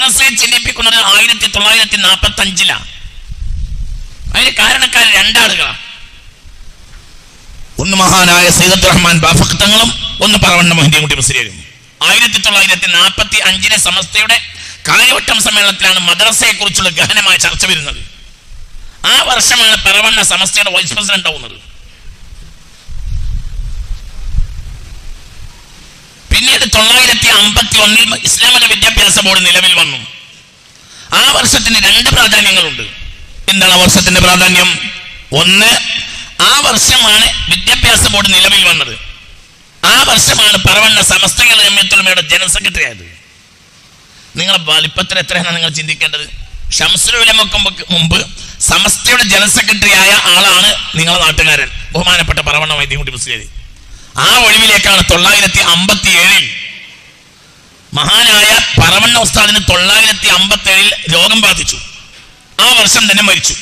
മദ്രസയെ ചിന്തിപ്പിക്കുന്നത് 1945 അതിന് കാരണക്കാർ രണ്ടാളുകളാണ്. ഒന്ന് മഹാനായ സയ്യിദ് അബ്ദുറഹ്മാൻ ബാഫഖ് തങ്ങളും ഒന്ന് പറവണ്ണ മൊഹിദ്ദീൻകുട്ടി മുസ്ലിയാരും. 1945 സമസ്തയുടെ കാര്യവട്ടം സമ്മേളനത്തിലാണ് മദ്രസയെ കുറിച്ചുള്ള ഗഹനമായ ചർച്ച വരുന്നത്. ആ വർഷമാണ് പറവണ്ണ സമസ്തയുടെ വൈസ് പ്രസിഡന്റ് ആവുന്നത്. പിന്നീട് 1951 ഇസ്ലാമിക വിദ്യാഭ്യാസ ബോർഡ് നിലവിൽ വന്നു. ആ വർഷത്തിന് 2 പ്രാധാന്യങ്ങളുണ്ട്. എന്താണ് ആ വർഷത്തിന്റെ പ്രാധാന്യം? ഒന്ന്, ആ വർഷമാണ് വിദ്യാഭ്യാസ ബോർഡ് നിലവിൽ വന്നത്. ആ വർഷമാണ് പറവണ്ണ സമസ്ത കേരള ജമിയത്തുൽ ജനറൽ സെക്രട്ടറി ആയത്. നിങ്ങളെ വലിപ്പത്തിൽ എത്രയാണ് നിങ്ങൾ ചിന്തിക്കേണ്ടത്? ശംസുൽ ഉലമക്ക് മുമ്പ് സമസ്തയുടെ ജനറൽ സെക്രട്ടറി ആയ ആളാണ് നിങ്ങളുടെ നാട്ടുകാരൻ ബഹുമാനപ്പെട്ട പറവണ്ണ മൊഹിദ്ദീൻകുട്ടി മുസ്ലിയാർ. ആ ഒഴിവിലേക്കാണ് 1957 മഹാനായ പറവണ്ണ ഉസ്താദിന് 1957 രോഗം ബാധിച്ചു. ആ വർഷം തന്നെ മരിച്ചു.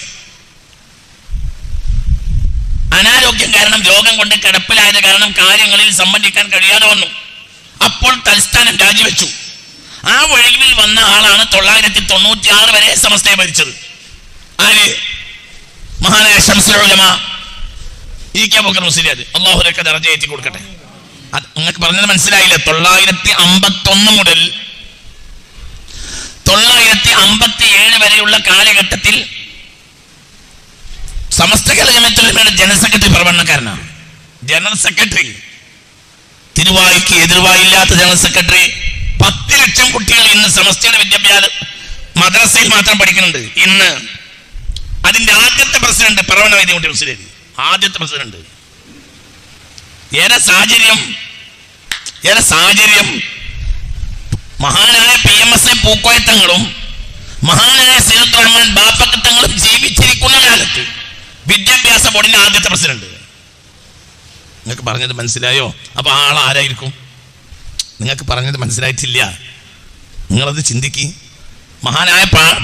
അനാരോഗ്യം കാരണം, രോഗം കൊണ്ട് കിടപ്പിലായത് കാരണം കാര്യങ്ങളിൽ സംബന്ധിക്കാൻ കഴിയാതെ വന്നു. അപ്പോൾ തൽസ്ഥാനം രാജിവെച്ചു. ആ ഒഴിവിൽ വന്ന ആളാണ് 1996 വരെ സമസ്തയെ ഭരിച്ചത്. ആര്? മഹാനായ ശംസുൽ ഉലമ ഇ.കെ. അബൂബക്കർ മുസ്ലിയാർ. അല്ലാഹു ലക ദറജ ഏറ്റി കൊടുക്കട്ടെ. അത് നിങ്ങൾക്ക് പറഞ്ഞത് മനസ്സിലായില്ലേ? 1951 മുതൽ 1957 വരെയുള്ള കാലഘട്ടത്തിൽ സമസ്ത കേരള ജമിയത്തുൽ ഉലമയുടെ ജനറൽ സെക്രട്ടറി പറവണ്ണക്കാരനാണ്. ജനറൽ സെക്രട്ടറി, തിരുവായിക്ക് എതിർവായില്ലാത്ത ജനറൽ സെക്രട്ടറി. 10 ലക്ഷം കുട്ടികൾ ഇന്ന് സമസ്തയുടെ വിദ്യാഭ്യാസ മദ്രസയിൽ മാത്രം പഠിക്കുന്നുണ്ട്. ഇന്ന് അതിന്റെ ആദ്യത്തെ പ്രസിഡന്റ് പറവണ്ണ മൊഹിദ്ദീൻകുട്ടി മുസ്ലിയാർ, ആദ്യത്തെ പ്രസിഡന്റ്. ഏറെ സാഹചര്യം മഹാനായ PMS പൂക്കോയത്തങ്ങളും മഹാനായ സയ്യിദ് അബ്ദുറഹ്മാൻ ബാഫഖ് തങ്ങളും ജീവിച്ചിരിക്കുന്ന കാലത്ത് വിദ്യാഭ്യാസ ബോർഡിന്റെ ആദ്യത്തെ പ്രസിഡന്റ്. നിങ്ങൾക്ക് പറഞ്ഞത് മനസ്സിലായോ? അപ്പൊ ആളാരായിരിക്കും? നിങ്ങൾക്ക് പറഞ്ഞത് മനസ്സിലായിട്ടില്ല. നിങ്ങളത് ചിന്തിക്ക്. മഹാനായ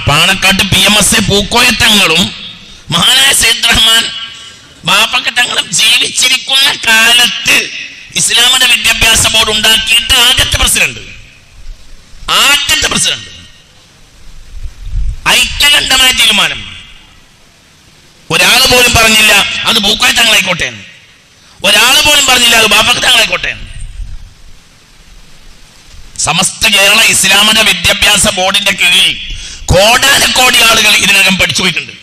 പാണക്കാട്ട് PMS പൂക്കോയത്തങ്ങളും മഹാനായ സയ്യിദ് റഹ്മാൻ ബാഫഖ് തങ്ങളും ജീവിച്ചിരിക്കുന്ന കാലത്ത് ഇസ്ലാമിക വിദ്യാഭ്യാസ ബോർഡ് ഉണ്ടാക്കിയിട്ട് ആദ്യത്തെ പ്രസിഡന്റ് ഐക്യകണ്ഠമായ തീരുമാനം. ഒരാൾ പോലും പറഞ്ഞില്ല അത് പൂക്കോയ തങ്ങളായിക്കോട്ടെ, ഒരാൾ പോലും പറഞ്ഞില്ല അത് ബാഫഖ് തങ്ങളായിക്കോട്ടെ. സമസ്ത കേരള ഇസ്ലാമിക വിദ്യാഭ്യാസ ബോർഡിന്റെ കീഴിൽ കോടാനക്കോടി ആളുകൾ ഇതിനകം പഠിച്ചു പോയിട്ടുണ്ട്.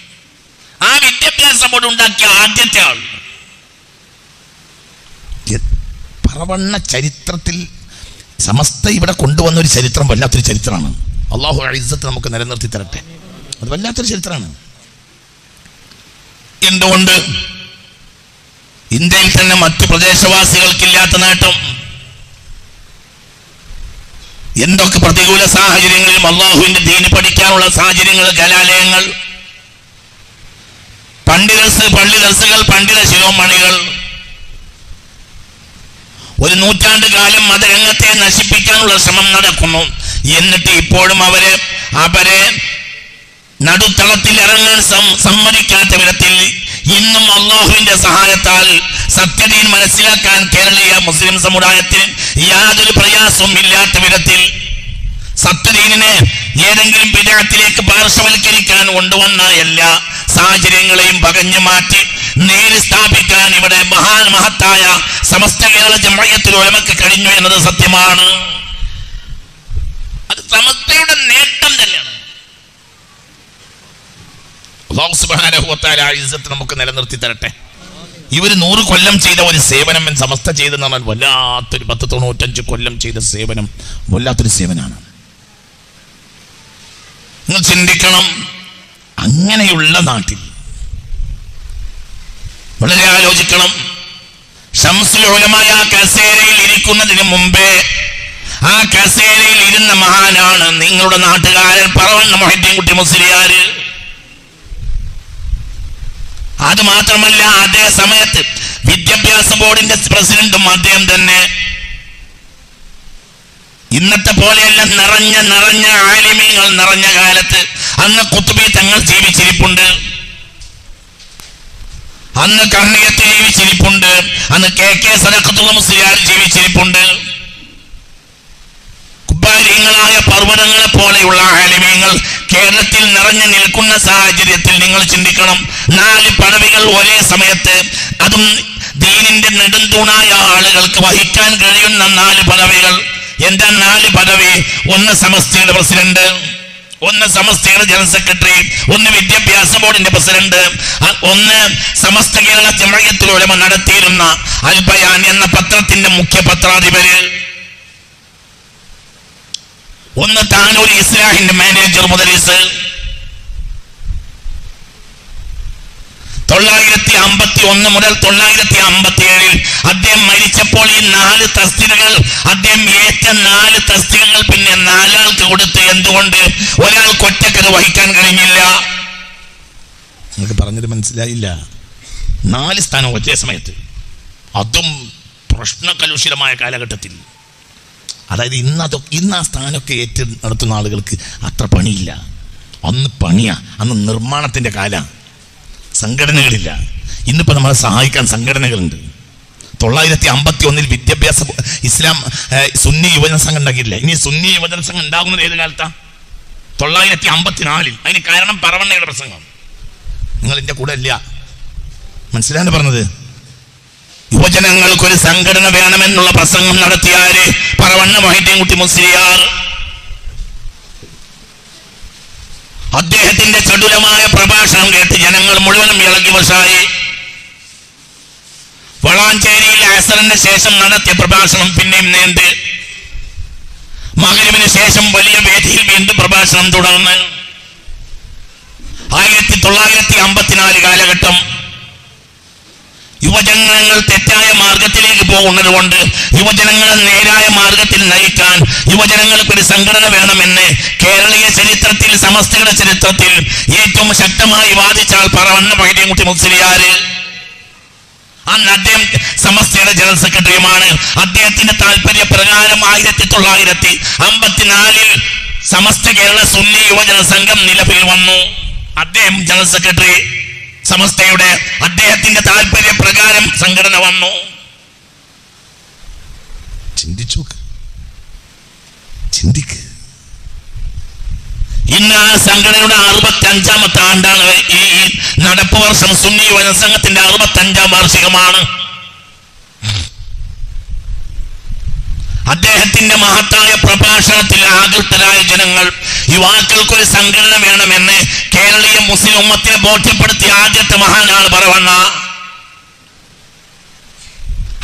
ആ വിദ്യാഭ്യാസ ബോർഡ് ഉണ്ടാക്കിയ ആദ്യത്തെ ആൾ. പറവണ്ണ ചരിത്രത്തിൽ സമസ്ത ഇവിടെ കൊണ്ടുവന്ന ഒരു ചരിത്രം വല്ലാത്തൊരു ചരിത്രമാണ്. അല്ലാഹു ഇസ്സത്ത് നമുക്ക് നിലനിർത്തി തരട്ടെ. അത് വല്ലാത്തൊരു ചരിത്രമാണ്. എന്തുകൊണ്ട്? ഇന്ത്യയിൽ തന്നെ മറ്റു പ്രദേശവാസികൾക്കില്ലാത്ത നേട്ടം. എന്തൊക്കെ പ്രതികൂല സാഹചര്യങ്ങളിലും അള്ളാഹുവിന്റെ ദീന് പഠിക്കാനുള്ള സാഹചര്യങ്ങൾ, കലാലയങ്ങൾ, പള്ളി ദർസുകൾ, പണ്ഡിത ശിരോമണികൾ, ഒരു നൂറ്റാണ്ട് കാലം മതരംഗത്തെ നശിപ്പിക്കാനുള്ള ശ്രമം നടക്കുന്നു. എന്നിട്ട് ഇപ്പോഴും അവരെ നടുത്തളത്തിൽ ഇറങ്ങാൻ സമ്മതിക്കാത്ത വിധത്തിൽ ഇന്നും അള്ളാഹുവിന്റെ സഹായത്താൽ സത്യദീൻ മനസ്സിലാക്കാൻ കേരളീയ മുസ്ലിം സമുദായത്തിന് യാതൊരു പ്രയാസവും ഇല്ലാത്ത വിധത്തിൽ സത്യദീനിനെ ഏതെങ്കിലും ബിദ്അത്തിലേക്ക് പാർശ്വവൽക്കരിക്കാൻ കൊണ്ടുവന്ന എല്ലാ സാഹചര്യങ്ങളെയും പകഞ്ഞു മാറ്റി നേര് സ്ഥാപിക്കാൻ ഇവിടെ മഹത്തായ സമസ്ത കേരള ജംഇയ്യത്തുൽ ഉലമക്ക് കഴിഞ്ഞു എന്നത് സത്യമാണ്. അത് സമസ്തയുടെ നേട്ടം തന്നെയാണ്. അല്ലാഹു സുബ്ഹാനഹു വ തആല ഇസ്സത്ത് നമുക്ക് നിലനിർത്തി തരട്ടെ. ഇവർ 100 കൊല്ലം ചെയ്ത ഒരു സേവനം സമസ്ത ചെയ്തെന്ന് പറഞ്ഞാൽ വല്ലാത്തൊരു 95 കൊല്ലം ചെയ്ത സേവനം വല്ലാത്തൊരു സേവനമാണ്. നിങ്ങൾ ചിന്തിക്കണം. അങ്ങനെയുള്ള നാട്ടിൽ വളരെ ആലോചിക്കണം. ശംസുൽ ഉലമായ കസേരയിൽ ഇരിക്കുന്നതിന് മുമ്പേ ആ കസേരയിൽ ഇരുന്ന മഹാനാണ് നിങ്ങളുടെ നാട്ടുകാരൻ പറവണ്ണ മൊഹിദ്ദീൻകുട്ടി മുസ്ലിയാർ. അത് മാത്രമല്ല, അതേ സമയത്ത് വിദ്യാഭ്യാസ ബോർഡിന്റെ പ്രസിഡന്റും അദ്ദേഹം തന്നെ. ഇന്നത്തെ പോലെയല്ല നിറഞ്ഞ ആലിമീങ്ങൾ നിറഞ്ഞ കാലത്ത് അന്ന് ഖുത്ബി തങ്ങൾ ജീവിച്ചിരിപ്പുണ്ട്, അന്ന് കർണിയത്ത് ജീവിച്ചിരിപ്പുണ്ട്, അന്ന് കെ സദഖത്തുള്ള മുസ്ലിയാർ ജീവിച്ചിരിപ്പുണ്ട്, കുബ്ബായ കാര്യങ്ങളായ പർവ്വതങ്ങളെ പോലെയുള്ള ആലിമീങ്ങൾ കേരളത്തിൽ നിറഞ്ഞു നിൽക്കുന്ന സാഹചര്യത്തിൽ നിങ്ങൾ ചിന്തിക്കണം. 4 പദവികൾ ഒരേ സമയത്ത്, അതും ദീനിന്റെ നെടുന്തൂണായ ആളുകൾക്ക് വഹിക്കാൻ കഴിയുന്ന 4 പദവികൾ. എന്താ 4 പദവി? ഒന്ന് സമസ്തയുടെ പ്രസിഡന്റ്, ഒന്ന് സമസ്തയുടെ ജനറൽ സെക്രട്ടറി, ഒന്ന് വിദ്യാഭ്യാസ ബോർഡിന്റെ പ്രസിഡന്റ്, ഒന്ന് സമസ്ത കേരള ജംഇയ്യത്തുൽ ഉലമ നടത്തിയിരുന്ന അൽ ബയാൻ എന്ന പത്രത്തിന്റെ മുഖ്യ പത്രാധിപര്, ഒന്ന് താനൂർ ഇസ്ലാഹിന്റെ മാനേജർ മുദരിസ്. 951 മുതൽ 957 അദ്ദേഹം മരിച്ചപ്പോൾ ഈ 4 തസ്തികകൾ അദ്ദേഹം ഏറ്റ 4 തസ്തികകൾ പിന്നെ 4 ആൾക്ക് കൊടുത്ത്. എന്തുകൊണ്ട്? ഒരാൾക്ക് ഒറ്റക്കത് വഹിക്കാൻ കഴിഞ്ഞില്ല. നിങ്ങൾക്ക് പറഞ്ഞത് മനസ്സിലായില്ല. 4 സ്ഥാനം ഒറ്റ സമയത്ത്, അതും പ്രശ്നകലുഷിതമായ കാലഘട്ടത്തിൽ. അതായത് ഇന്ന് ആ സ്ഥാനമൊക്കെ ഏറ്റ് നടത്തുന്ന ആളുകൾക്ക് അത്ര പണിയില്ല. അന്ന് പണിയാ, അന്ന് നിർമ്മാണത്തിന്റെ കാലം, സംഘടനകളില്ല. ഇന്നിപ്പോൾ നമ്മളെ സഹായിക്കാൻ സംഘടനകളുണ്ട്. 951 വിദ്യാഭ്യാസ ഇസ്ലാം സുന്നി യുവജന സംഘം ഉണ്ടാക്കിയിട്ടില്ല. ഇനി സുന്നി യുവജന സംഘം ഉണ്ടാകുന്നത് ഏത് കാലത്താ? 954. അതിന് കാരണം പറവണ്ണയുടെ പ്രസംഗം. നിങ്ങൾ എൻ്റെ കൂടെ ഇല്ല, മനസ്സിലാണ് പറഞ്ഞത്. യുവജനങ്ങൾക്കൊരു സംഘടന വേണമെന്നുള്ള പ്രസംഗം നടത്തിയാല് പറവണ്ണ മൊഹീദ്ദീൻകുട്ടി മുസ്ലിയാർ. അദ്ദേഹത്തിന്റെ ചടുലമായ പ്രഭാഷണം കേട്ട് ജനങ്ങൾ മുഴുവനും ഇളകി വശായി. വളാഞ്ചേരിയിൽ അസറിന് ശേഷം നടത്തിയ പ്രഭാഷണം പിന്നെയും നീണ്ട്. മഗ്‌രിബിന് ശേഷം വലിയ വേദിയിൽ വീണ്ടും പ്രഭാഷണം തുടർന്ന് 1954 കാലഘട്ടം. യുവജനങ്ങൾ തെറ്റായ മാർഗത്തിലേക്ക് പോകുന്നത് കൊണ്ട് യുവജനങ്ങളെ നേരായ മാർഗത്തിൽ നയിക്കാൻ യുവജനങ്ങൾക്കൊരു സംഘടന വേണമെന്ന് കേരളീയ ചരിത്രത്തിൽ, സമസ്തയുടെ ചരിത്രത്തിൽ ഏറ്റവും ശക്തമായി വാദിച്ച ആൾ പറവണ്ണ മൊഹീദ്ദീൻകുട്ടി മുസ്ലിയാര്. അന്ന് അദ്ദേഹം സമസ്തയുടെ ജനറൽ സെക്രട്ടറിയുമാണ്. അദ്ദേഹത്തിന്റെ താല്പര്യപ്രകാരം 1954 സമസ്ത കേരള സുന്നി യുവജന സംഘം നിലവിൽ വന്നു. അദ്ദേഹം ജനറൽ സെക്രട്ടറി സമസ്തയുടെ. അദ്ദേഹത്തിന്റെ താല്പര്യപ്രകാരം സംഘടന വന്നു. ചിന്തിക്ക്. ഇന്ന് ആ സംഘടനയുടെ 65ാമത്തെ ആണ്ടാണ്. ഈ നടപ്പ് വർഷം സുന്നി യുവജന സംഘത്തിന്റെ 65ാം വാർഷികമാണ്. അദ്ദേഹത്തിന്റെ മഹത്തായ പ്രഭാഷണത്തിൽ ആകൃഷ്ടരായ ജനങ്ങൾ യുവാക്കൾക്കൊരു സംഘടന വേണമെന്ന് കേരളീയ മുസ്ലിം ഉമ്മത്തിനെ ബോധ്യപ്പെടുത്തിയ ആദ്യത്തെ മഹാനാണ് പറവണ്ണ.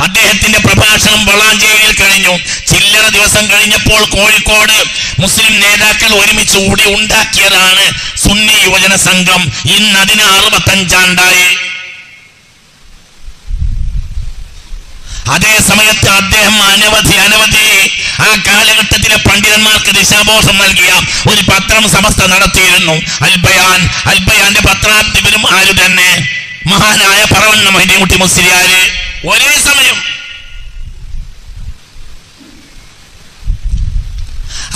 അദ്ദേഹത്തിന്റെ പ്രഭാഷണം വളാഞ്ചേരിയിൽ കഴിഞ്ഞു. ചില്ലറ ദിവസം കഴിഞ്ഞപ്പോൾ കോഴിക്കോട് മുസ്ലിം നേതാക്കൾ ഒരുമിച്ച് കൂടി ഉണ്ടാക്കിയതാണ് സുന്നി യുവജന സംഘം. ഇന്ന് അതിന് 65 ആണ്ടായി. അതേ സമയത്ത് അദ്ദേഹം അനവധി ആ കാലഘട്ടത്തിലെ പണ്ഡിതന്മാർക്ക് ദിശാബോധം നൽകിയ ഒരു പത്രം സമസ്ത നടത്തിയിരുന്നു, അൽ ബയാൻ. അൽ ബയാന്റെ പത്രാധിപരും ആര് തന്നെ? മഹാനായ പറവണ്ണ മൊഹീദ്ദീൻകുട്ടി മുസ്ലിയാര്. ഒരേ സമയം.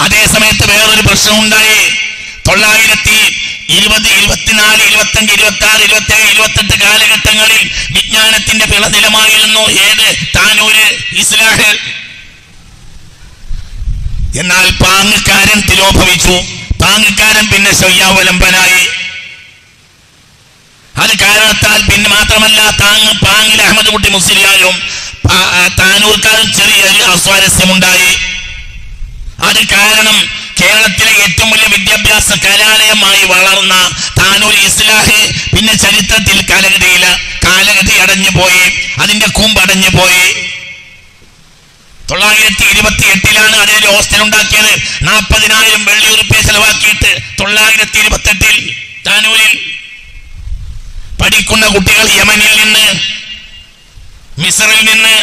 അതേ സമയത്ത് വേറൊരു പ്രശ്നം ഉണ്ടായി. 920, 24, 25, 26, 27, 28 കാലഘട്ടങ്ങളിൽ വിജ്ഞാനത്തിന്റെ പിളനിലമായിരുന്നു ഏത്? താനൂര് ഇസ്ലാഹ്. എന്നാൽ പാങ്ങക്കാരൻ തിരോഭവിച്ചു. പാങ്ങക്കാരൻ പിന്നെ ശയ്യാവലംബനായി. അത് കാരണത്താൽ പിന്നെ മാത്രമല്ല പാങ്ങിൽ അഹമ്മദ് കുട്ടി മുസ്ലിയാരും താനൂർക്കാരും ചെറിയൊരു അസ്വാരസ്യമുണ്ടായി. അത് കാരണം കേരളത്തിലെ ഏറ്റവും വലിയ വിദ്യാഭ്യാസ കലാലയമായി വളർന്ന താനൂർ ഇസ്ലാഹ് പിന്നെ ചരിത്രത്തിൽ കാലഗതി അടഞ്ഞു പോയി. അതിന്റെ കൂമ്പടഞ്ഞു പോയി. 928 അതിനൊരു ഹോസ്റ്റൽ ഉണ്ടാക്കിയത്. 40,000 വെള്ളി ഉറുപ്പ്യ ചെലവാക്കിയിട്ട് 928 താനൂരിൽ പഠിക്കുന്ന കുട്ടികൾ യമനിൽ നിന്ന്, മിസ്റിൽ നിന്ന്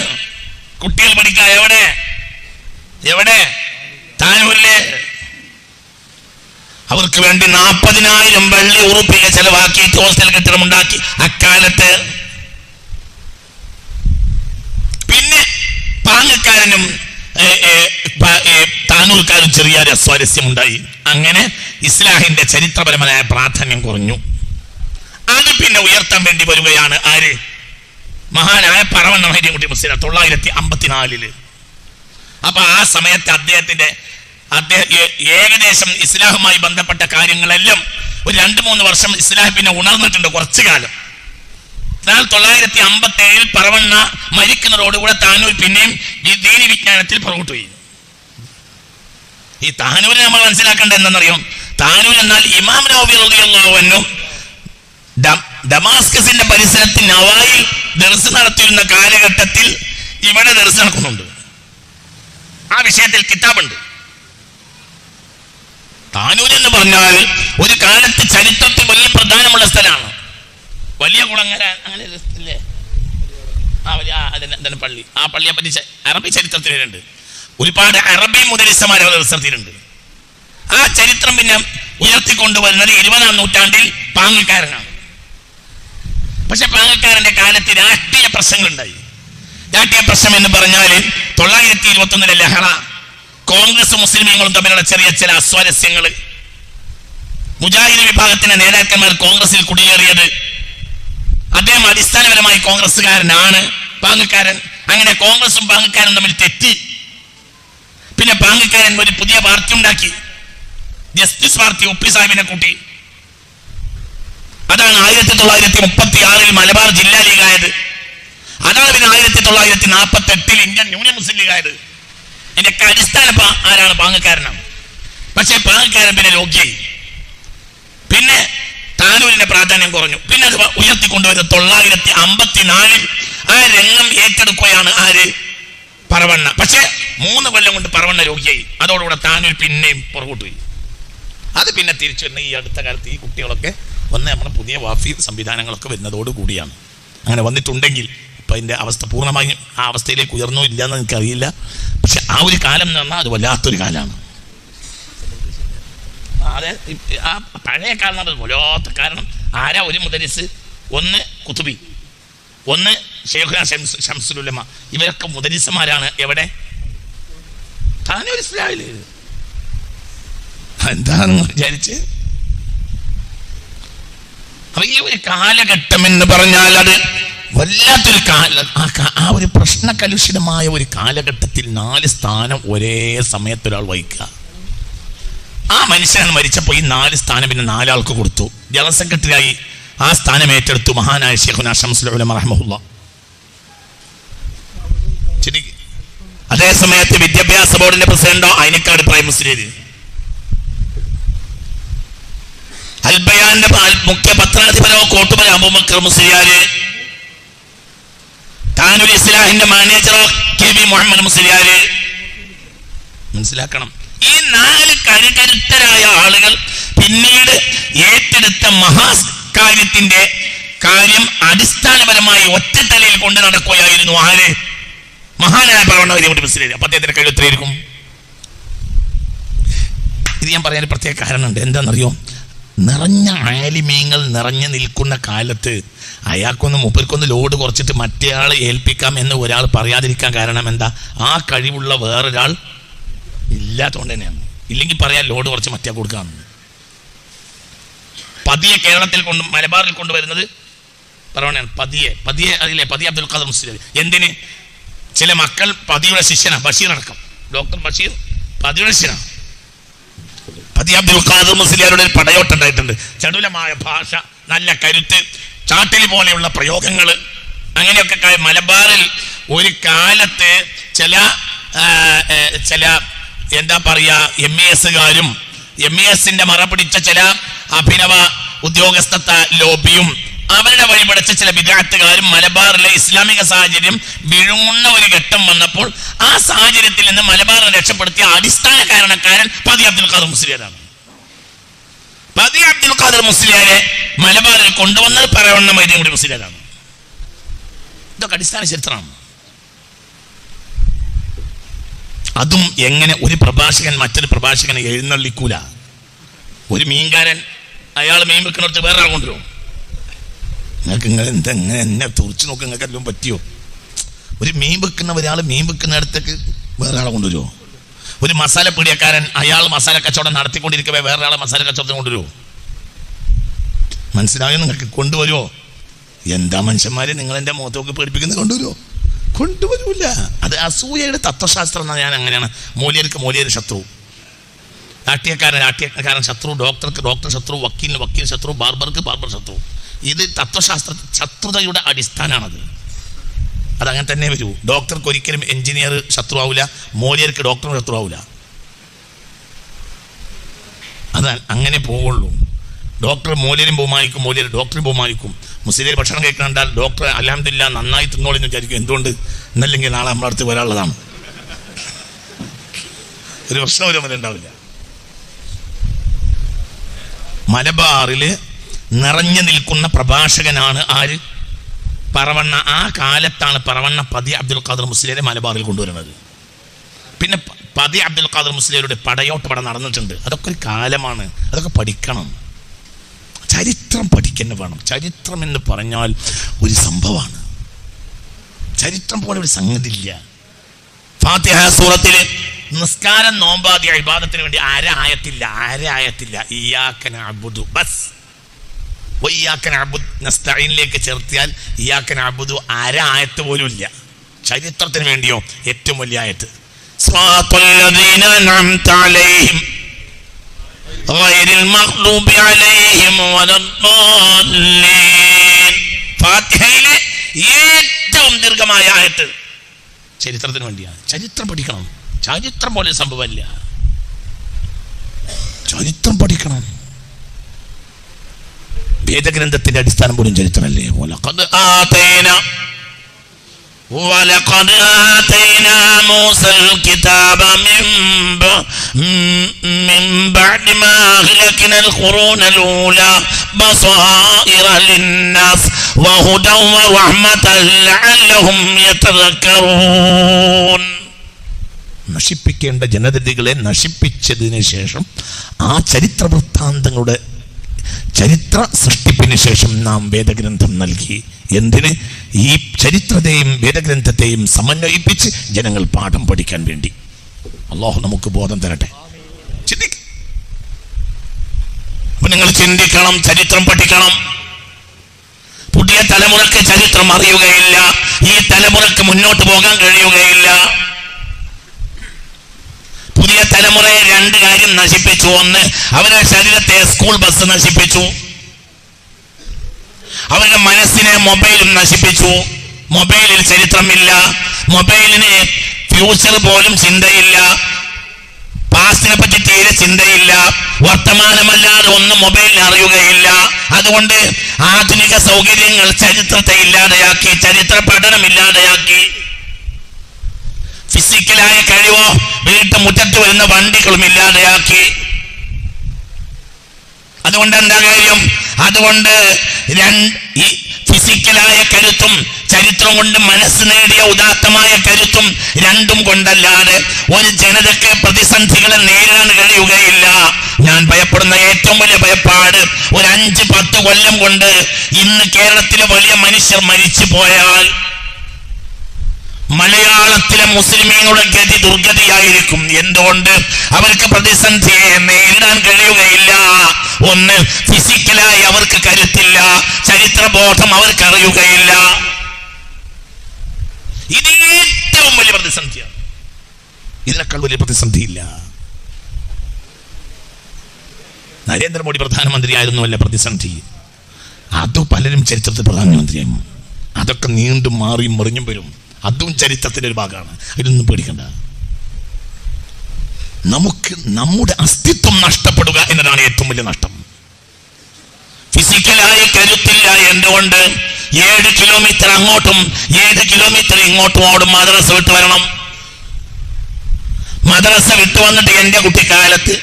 കുട്ടികൾ പഠിക്കുക. എവിടെ? താനൂരിലെ. അവർക്ക് വേണ്ടി 40,000 വെള്ളി ഉറുപ്പ്യ ചെലവാക്കിയിട്ട് ഹോസ്റ്റൽ കെട്ടിടമുണ്ടാക്കി അക്കാലത്ത്. പിന്നെ പാങ്ങക്കാരനും താനൂർക്കാരും ചെറിയൊരു അസ്വാരസ്യമുണ്ടായി. അങ്ങനെ ഇസ്ലാഹിന്റെ ചരിത്രപരമായ പ്രാധാന്യം കുറഞ്ഞു. അത് പിന്നെ ഉയർത്താൻ വേണ്ടി വരികയാണ് ആര്? മഹാനായ പറവണ്ണ മൊഹീദ്ദീൻകുട്ടി മുസ്ലിയാർ 954. അപ്പൊ ആ സമയത്ത് അദ്ദേഹത്തിന്റെ അദ്ദേഹം ഏകദേശം ഇസ്ലാമുമായി ബന്ധപ്പെട്ട കാര്യങ്ങളെല്ലാം ഒരു 2-3 വർഷം ഇസ്ലാം പിന്നെ ഉണർന്നിട്ടുണ്ട് കുറച്ചു കാലം. 1957 പറവണ്ണ മരിക്കുന്നതോടുകൂടെ താനൂർ പിന്നെയും ദീനി വിജ്ഞാനത്തിൽ പുറകോട്ട് പോയി. ഈ താനൂര് നമ്മൾ മനസ്സിലാക്കേണ്ടത് എന്താണെന്നറിയാം? താനൂർ എന്നാൽ ഇമാം നവവി റളിയല്ലാഹു അൻഹു ഡമാസ്കസിന്റെ പരിസരത്ത് നവായിൽ ദർസ് നടത്തിയിരുന്ന കാലഘട്ടത്തിൽ ഇവിടെ ദർസ് നടക്കുന്നുണ്ട്. ആ വിഷയത്തിൽ കിതാബുണ്ട്. താനൂർ എന്ന് പറഞ്ഞാൽ ഒരു കാലത്ത് ചരിത്രത്തിൽ വലിയ പ്രധാനമുള്ള സ്ഥലമാണ്. വലിയ കുളങ്ങര അങ്ങനെ അല്ലേ പള്ളി. ആ പള്ളിയെ പറ്റി അറബി ചരിത്രത്തിലുണ്ട്. ഒരുപാട് അറബി മുദരിസമാരെ നടത്തിയിട്ടുണ്ട്. ആ ചരിത്രം പിന്നെ ഉയർത്തിക്കൊണ്ടുവരുന്നത് 20-ാം നൂറ്റാണ്ടിൽ പാങ്ങക്കാരനാണ്. പക്ഷെ പാങ്ങക്കാരന്റെ കാലത്ത് രാഷ്ട്രീയ പ്രശ്നങ്ങളുണ്ടായി. രാഷ്ട്രീയ പ്രശ്നം എന്ന് പറഞ്ഞാൽ 921 ലഹള, കോൺഗ്രസ് മുസ്ലിമീങ്ങളും തമ്മിലുള്ള ചെറിയ ചില അസ്വാരസ്യങ്ങൾ, മുജാഹിദ് വിഭാഗത്തിന്റെ നേതാക്കന്മാർ കോൺഗ്രസിൽ കുടിയേറിയത്, അദ്ദേഹം അടിസ്ഥാനപരമായി കോൺഗ്രസ്സുകാരനാണ്, പാങ്ങക്കാരൻ. അങ്ങനെ കോൺഗ്രസും പാങ്ങക്കാരും തമ്മിൽ തെറ്റി. പിന്നെ പാങ്ങക്കാരൻ ഒരു പുതിയ പാർട്ടി ഉണ്ടാക്കി, ജസ്റ്റിസ് പാർട്ടി. ഉപ്പി സാഹിബിനെ കൂട്ടി. അതാണ് 1936 മലബാർ ജില്ലാ ലീഗായത്. അതാണ് പിന്നെ 1948 ഇന്ത്യൻ യൂണിയൻ മുസ്ലിം ലീഗായത്. ഇതിന്റെ അടിസ്ഥാന ആരാണ്? പാങ്ങക്കാരനാണ്. പക്ഷെ പാങ്ങക്കാരൻ പിന്നെ രോഗിയായി. പിന്നെ താനൂരിന്റെ പ്രാധാന്യം കുറഞ്ഞു. പിന്നെ അത് ഉയർത്തിക്കൊണ്ടുവരുന്നത് 1954 ആ രംഗം ഏറ്റെടുക്കുകയാണ് ആര്? പറവണ്ണ. പക്ഷെ 3 കൊല്ലം കൊണ്ട് പറവണ്ണ രോഗിയായി. അതോടുകൂടെ താനൂർ പിന്നെയും പുറകോട്ട് പോയി. അത് പിന്നെ തിരിച്ചു വരുന്ന ഈ അടുത്ത കാലത്ത് ഈ കുട്ടികളൊക്കെ വന്ന് നമ്മുടെ പുതിയ വാഫി സംവിധാനങ്ങളൊക്കെ വരുന്നതോട് കൂടിയാണ്. അങ്ങനെ വന്നിട്ടുണ്ടെങ്കിൽ ഇപ്പം അതിൻ്റെ അവസ്ഥ പൂർണ്ണമായും ആ അവസ്ഥയിലേക്ക് ഉയർന്നോ ഇല്ലയെന്ന് എനിക്കറിയില്ല. പക്ഷെ ആ ഒരു കാലം എന്ന് പറഞ്ഞാൽ അത് വല്ലാത്തൊരു കാലമാണ്. അതെ, ആ പഴയ കാലം എന്ന് പറഞ്ഞത് വല്ലാത്ത. കാരണം ആരാ ഒരു മുദരിസ്? ഒന്ന് കുത്തുബി, ഒന്ന് ശൈഖുനാ ശംസുൽ ഉലമ. ഇവരൊക്കെ മുദരിസമാരാണ്. എവിടെ? താനൂർ ഇസ്ലാമില്. എന്താണെന്ന് വിചാരിച്ച് ഈ ഒരു കാലഘട്ടം എന്ന് പറഞ്ഞാൽ അത് വല്ലാത്തൊരു ആ ഒരു പ്രശ്നകലുഷിതമായ ഒരു കാലഘട്ടത്തിൽ 4 സ്ഥാനം ഒരേ സമയത്ത് ഒരാൾ വഹിക്കുക. ആ മനുഷ്യനാണ് മരിച്ചപ്പോൾ ഈ 4 സ്ഥാനം പിന്നെ 4 ആൾക്ക് കൊടുത്തു. ജനറൽ സെക്രട്ടറിയായി ആ സ്ഥാനം ഏറ്റെടുത്തു മഹാനായ ശൈഖുനാ ശംസുൽ ഉലമ റഹ്മഹുല്ലാഹ്. അതേ സമയത്ത് വിദ്യാഭ്യാസ ബോർഡിന്റെ പ്രസിഡന്റോ അയിനക്കാട് പ്രൈം മുസ്ലിം, അൽബയാന്റെ മുഖ്യ പത്രാധിപരോ കോട്ടുമല അബൂബക്കർ മുസ്ലിയാര്, താനൂർ ഇസ്ലാഹിന്റെ മാനേജറോ കെ.വി. മുഹമ്മദ് മുസ്ലിയാര്. മനസ്സിലാക്കണം, ഈ 4 കരുത്തരായ ആളുകൾ പിന്നീട് ഏറ്റെടുത്ത മഹാകാര്യത്തിന്റെ കാര്യം അടിസ്ഥാനപരമായി ഒറ്റത്തലയിൽ കൊണ്ട് നടക്കുകയായിരുന്നു. ആര്? മഹാനായ പറവണ്ണ മുസ്ലിം. അപ്പൊ അദ്ദേഹത്തിന്റെ കഴിവ് എത്രയായിരിക്കും? ഇത് ഞാൻ പറയാൻ പ്രത്യേക കാരണമുണ്ട്. എന്താണെന്നറിയോ? നിറഞ്ഞ ആലിമീങ്ങൾ നിറഞ്ഞു നിൽക്കുന്ന കാലത്ത് അയാൾക്കൊന്ന് മൂപ്പർക്കൊന്ന് ലോഡ് കുറച്ചിട്ട് മറ്റേ ആളെ ഏൽപ്പിക്കാം എന്ന് ഒരാൾ പറയാതിരിക്കാൻ കാരണം എന്താ? ആ കഴിവുള്ള വേറൊരാൾ ഇല്ലാത്തതുകൊണ്ട് തന്നെയാണ്. ഇല്ലെങ്കിൽ പറയാൻ ലോഡ് കുറച്ച് മറ്റേ കൊടുക്കാമെന്ന്. പതിയെ കേരളത്തിൽ മലബാറിൽ കൊണ്ടുവരുന്നത് പറവണയാണ്. പതിയെ അതിലെ പതിയെ അബ്ദുൽ ഖാദർ മുസ്ലിം. എന്തിന്? ചില മക്കൾ പതിയുടെ ശിഷ്യനാണ്. ബഷീർ അടക്കം, ഡോക്ടർ ബഷീർ പതിയുടെ ശിഷ്യനാണ്. പതി അബ്ദുൽ ഖാദർ മുസ്ലിയാരുടെ ഒരു പടയോട്ടുണ്ടായിട്ടുണ്ട്. ചടുലമായ ഭാഷ, നല്ല കരുത്ത്, ചാട്ടിലി പോലെയുള്ള പ്രയോഗങ്ങൾ, അങ്ങനെയൊക്കെ മലബാറിൽ ഒരു കാലത്ത് ചില എന്താ പറയുക MES-കാരും MES-ന്റെ മറ പിടിച്ച ചില അഭിനവ ഉദ്യോഗസ്ഥ ലോബിയും അവരുടെ വഴിപടച്ച ചില വിദഗ്ധക്കാരും മലബാറിലെ ഇസ്ലാമിക സാഹചര്യം വിഴുങ്ങുന്ന ഒരു ഘട്ടം വന്നപ്പോൾ ആ സാഹചര്യത്തിൽ നിന്ന് മലബാറിനെ രക്ഷപ്പെടുത്തിയ അടിസ്ഥാന കാരണക്കാരൻ പതി അബ്ദുൽ ഖാദർ മുസ്ലിയാരാണ്. പതി അബ്ദുൽ ഖാദർ മുസ്ലിയാരെ മലബാറിൽ കൊണ്ടുവന്നത് പറവണ്ണ മൈദീൻ മുസ്ലിയാരാണ്. ഇതൊക്കെ അടിസ്ഥാന ചരിത്രമാണ്. അതും എങ്ങനെ ഒരു പ്രഭാഷകൻ മറ്റൊരു പ്രഭാഷകനെ എഴുന്നള്ളിക്കൂല. ഒരു മീൻകാരൻ അയാൾ മീൻ വെക്കുന്നിടത്ത് വേറെ ആൾ കൊണ്ടുവരും. നിങ്ങൾക്ക് നിങ്ങൾ എന്തെങ്ങനെ എന്നെ തുറച്ചു നോക്കി നിങ്ങൾക്ക് എല്ലാം പറ്റിയോ? ഒരു മീൻ വെക്കുന്ന ഒരാൾ മീൻ വെക്കുന്നിടത്തേക്ക് വേറെ ആളെ കൊണ്ടുവരുമോ? ഒരു മസാല പിടിയക്കാരൻ അയാൾ മസാല കച്ചവടം നടത്തിക്കൊണ്ടിരിക്കവേ വേറെ ആളെ മസാല കച്ചവടത്തിന് കൊണ്ടുവരുമോ? മനസ്സിലായോ? നിങ്ങൾക്ക് കൊണ്ടുവരുമോ? എന്താ മനുഷ്യന്മാരെ നിങ്ങൾ എൻ്റെ മുഖത്തൊക്കെ പേടിപ്പിക്കുന്നത്? കൊണ്ടുവരൂല. അത് അസൂയയുടെ തത്വശാസ്ത്രം എന്നാൽ ഞാൻ അങ്ങനെയാണ്. മൂല്യർക്ക് മൂല്യര് ശത്രു. രാഷ്ട്രീയക്കാരൻ ശത്രു, ഡോക്ടർ ശത്രു, വക്കീൽ ശത്രു, ബാർബർ ശത്രു. ഇത് തത്വശാസ്ത്ര ശത്രുതയുടെ അടിസ്ഥാനമാണത്. അതങ്ങനെ തന്നെ വരൂ. ഡോക്ടർക്ക് ഒരിക്കലും എഞ്ചിനീയർ ശത്രുവാവില്ല, മോലിയർക്ക് ഡോക്ടർ ശത്രുവാവില്ല. അത് അങ്ങനെ പോവുള്ളൂ. ഡോക്ടർ മോലിയരും ബഹുമാനിക്കും, മോലിയർ ഡോക്ടറും ബഹുമാനിക്കും. മുസ്ലിം ഭക്ഷണം കഴിക്കണ്ടാൽ ഡോക്ടർ അൽഹംദുലില്ലാ നന്നായി തിന്നോളെന്ന് വിചാരിക്കും. എന്തുകൊണ്ട്? എന്നല്ലെങ്കിൽ നാളെ നമ്മുടെ അടുത്ത് വരാനുള്ളതാണ്. ഒരു പ്രശ്നം ഒരു ഉണ്ടാവില്ല. മലബാറിൽ നിറഞ്ഞു നിൽക്കുന്ന പ്രഭാഷകനാണ് ആര്? പറവണ്ണ. ആ കാലത്താണ് പറവണ്ണ പതി അബ്ദുൽ ഖാദർ മുസ്ലിയാരെ മലബാറിൽ കൊണ്ടുവരുന്നത്. പിന്നെ പതി അബ്ദുൽ ഖാദർ മുസ്ലിയാരുടെ പടയോട്ട് പടം നടന്നിട്ടുണ്ട്. അതൊക്കെ ഒരു കാലമാണ്. അതൊക്കെ പഠിക്കണം. ചരിത്രം പഠിക്കുന്ന വേണം. ചരിത്രം എന്ന് പറഞ്ഞാൽ ഒരു സംഭവമാണ്. ചരിത്രം പോലെ ഒരു സംഗതി ഇല്ല. ഫാത്തിഹ സൂറത്തിൽ നിസ്കാരം, നോമ്പാദിയ ഇബാദത്തിന് വേണ്ടി ആയത്തില്ല. ഇയ്യാക നഅ്ബുദു ബസ്. വഇയ്യാക നഅ്ബുദു നസ്തഈനിലേക്ക് ചേർത്തിയാൽ ഇയ്യാക നഅ്ബുദു ആയത്ത് പോലും ഇല്ല. ചരിത്രത്തിന് വേണ്ടിയോ ഏറ്റവും വലിയ ആയത്ത് സിറാത്തല്ലദീന അൻഅംത അലൈഹിം ഗൈറിൽ മഗ്ദൂബി അലൈഹിം വലദ്ദാല്ലീൻ. ഫാത്തിഹയിലെ ഏറ്റവും ദീർഘമായ ആയത്ത് ചരിത്രത്തിന് വേണ്ടിയാണ്. ചരിത്രം പഠിക്കണം. ചരിത്രം പോലെ സംഭവമല്ല. ചരിത്രം പഠിക്കണം. വേദഗ്രന്ഥത്തിന്റെ അടിസ്ഥാനം പോലും ചരിത്രമല്ലേ. وَلَقَدْ آتَيْنَا مُوسَى الْكِتَابَ مِنْ بَعْدِ مَا أَهْلَكْنَا الْقُرُونَ الْأُولَى بَصَائِرَ لِلنَّاسِ وَهُدًى وَرَحْمَةً لَعَلَّهُمْ يَتَذَكَّرُونَ. നശിപ്പിക്കേണ്ട ജനതകളെ നശിപ്പിച്ചതിന് ശേഷം ആ ചരിത്ര വൃത്താന്തങ്ങളുടെ ചരിത്ര സൃഷ്ടിപ്പിന് ശേഷം നാം വേദഗ്രന്ഥം നൽകി. എന്തിന്? ഈ ചരിത്രത്തെയും വേദഗ്രന്ഥത്തെയും സമന്വയിപ്പിച്ച് ജനങ്ങൾ പാഠം പഠിക്കാൻ വേണ്ടി. അല്ലാഹു നമുക്ക് ബോധം തരട്ടെ. അപ്പൊ നിങ്ങൾ ചിന്തിക്കണം, ചരിത്രം പഠിക്കണം. പുതിയ തലമുറക്ക് ചരിത്രം അറിയുകയില്ല. ഈ തലമുറക്ക് മുന്നോട്ട് പോകാൻ കഴിയുകയില്ല. പുതിയ തലമുറയെ രണ്ട് കാര്യം നശിപ്പിച്ചു. ഒന്ന്, അവരുടെ ശരീരത്തെ സ്കൂൾ ബസ് നശിപ്പിച്ചു. അവരുടെ മനസ്സിനെ മൊബൈലും നശിപ്പിച്ചു. മൊബൈലിൽ ചരിത്രമില്ല. മൊബൈലിന് ഫ്യൂച്ചർ പോലും ചിന്തയില്ല. പാസ്റ്റിനെ പറ്റി തീരെ ചിന്തയില്ല. വർത്തമാനമല്ലാതെ ഒന്നും മൊബൈലിന് അറിയുകയില്ല. അതുകൊണ്ട് ആധുനിക സൗകര്യങ്ങൾ ചരിത്രത്തെ ഇല്ലാതെയാക്കി, ചരിത്ര പഠനം ഇല്ലാതെയാക്കി. ഫിസിക്കലായ കഴിവോ വീട്ടുമുറ്റത്ത് വരുന്ന വണ്ടികളും ഇല്ലാതെയാക്കി. അതുകൊണ്ട് എന്താ കാര്യം? അതുകൊണ്ട് ഈ ഫിസിക്കലായ കരുത്തും ചരിത്രം കൊണ്ട് മനസ്സ് നേടിയ ഉദാത്തമായ കരുത്തും രണ്ടും കൊണ്ടല്ലാതെ ഒരു ജനതയ്ക്ക് പ്രതിസന്ധികളെ നേരിടാൻ കഴിയുകയില്ല. ഞാൻ ഭയപ്പെടുന്ന ഏറ്റവും വലിയ ഭയപ്പാട്, ഒരു 5-10 കൊല്ലം കൊണ്ട് ഇന്ന് കേരളത്തിലെ വലിയ മനുഷ്യർ മരിച്ചു പോയാൽ മലയാളത്തിലെ മുസ്ലിമീങ്ങളുടെ ഗതി ദുർഗതിയായിരിക്കും. എന്തുകൊണ്ട്? അവർക്ക് പ്രതിസന്ധിയെ നേരിടാൻ കഴിയുകയില്ല. ഒന്ന്, ഫിസിക്കലായി അവർക്ക് കരുത്തില്ല. ചരിത്രബോധം അവർക്ക് അറിയുകയില്ല. ഇത് ഏറ്റവും വലിയ പ്രതിസന്ധിയാണ്. ഇതിനേക്കാൾ വലിയ പ്രതിസന്ധിയില്ല. നരേന്ദ്രമോദി പ്രധാനമന്ത്രിയായിരുന്നു അല്ല പ്രതിസന്ധി. അത് പലരും ചരിത്രത്തിൽ പ്രധാനമന്ത്രിയായി. അതൊക്കെ നീണ്ടും മാറിയും മറിഞ്ഞും വരും. അതും ചരിത്രത്തിന്റെ ഒരു ഭാഗമാണ്. ഇതിനൊന്നും പേടിക്കണ്ട. നമുക്ക് നമ്മുടെ അസ്തിത്വം നഷ്ടപ്പെടുക എന്നതാണ് ഏറ്റവും വലിയ നഷ്ടം. ഫിസിക്കലായ കരുത്തില്ല. എന്തുകൊണ്ട്? 7 കിലോമീറ്റർ അങ്ങോട്ടും 7 കിലോമീറ്റർ ഇങ്ങോട്ടും ഓടും. മദ്രസ വിട്ട് വരണം. മദ്രസ വിട്ടു വന്നിട്ട് എൻ്റെ കുട്ടിക്കാലത്ത്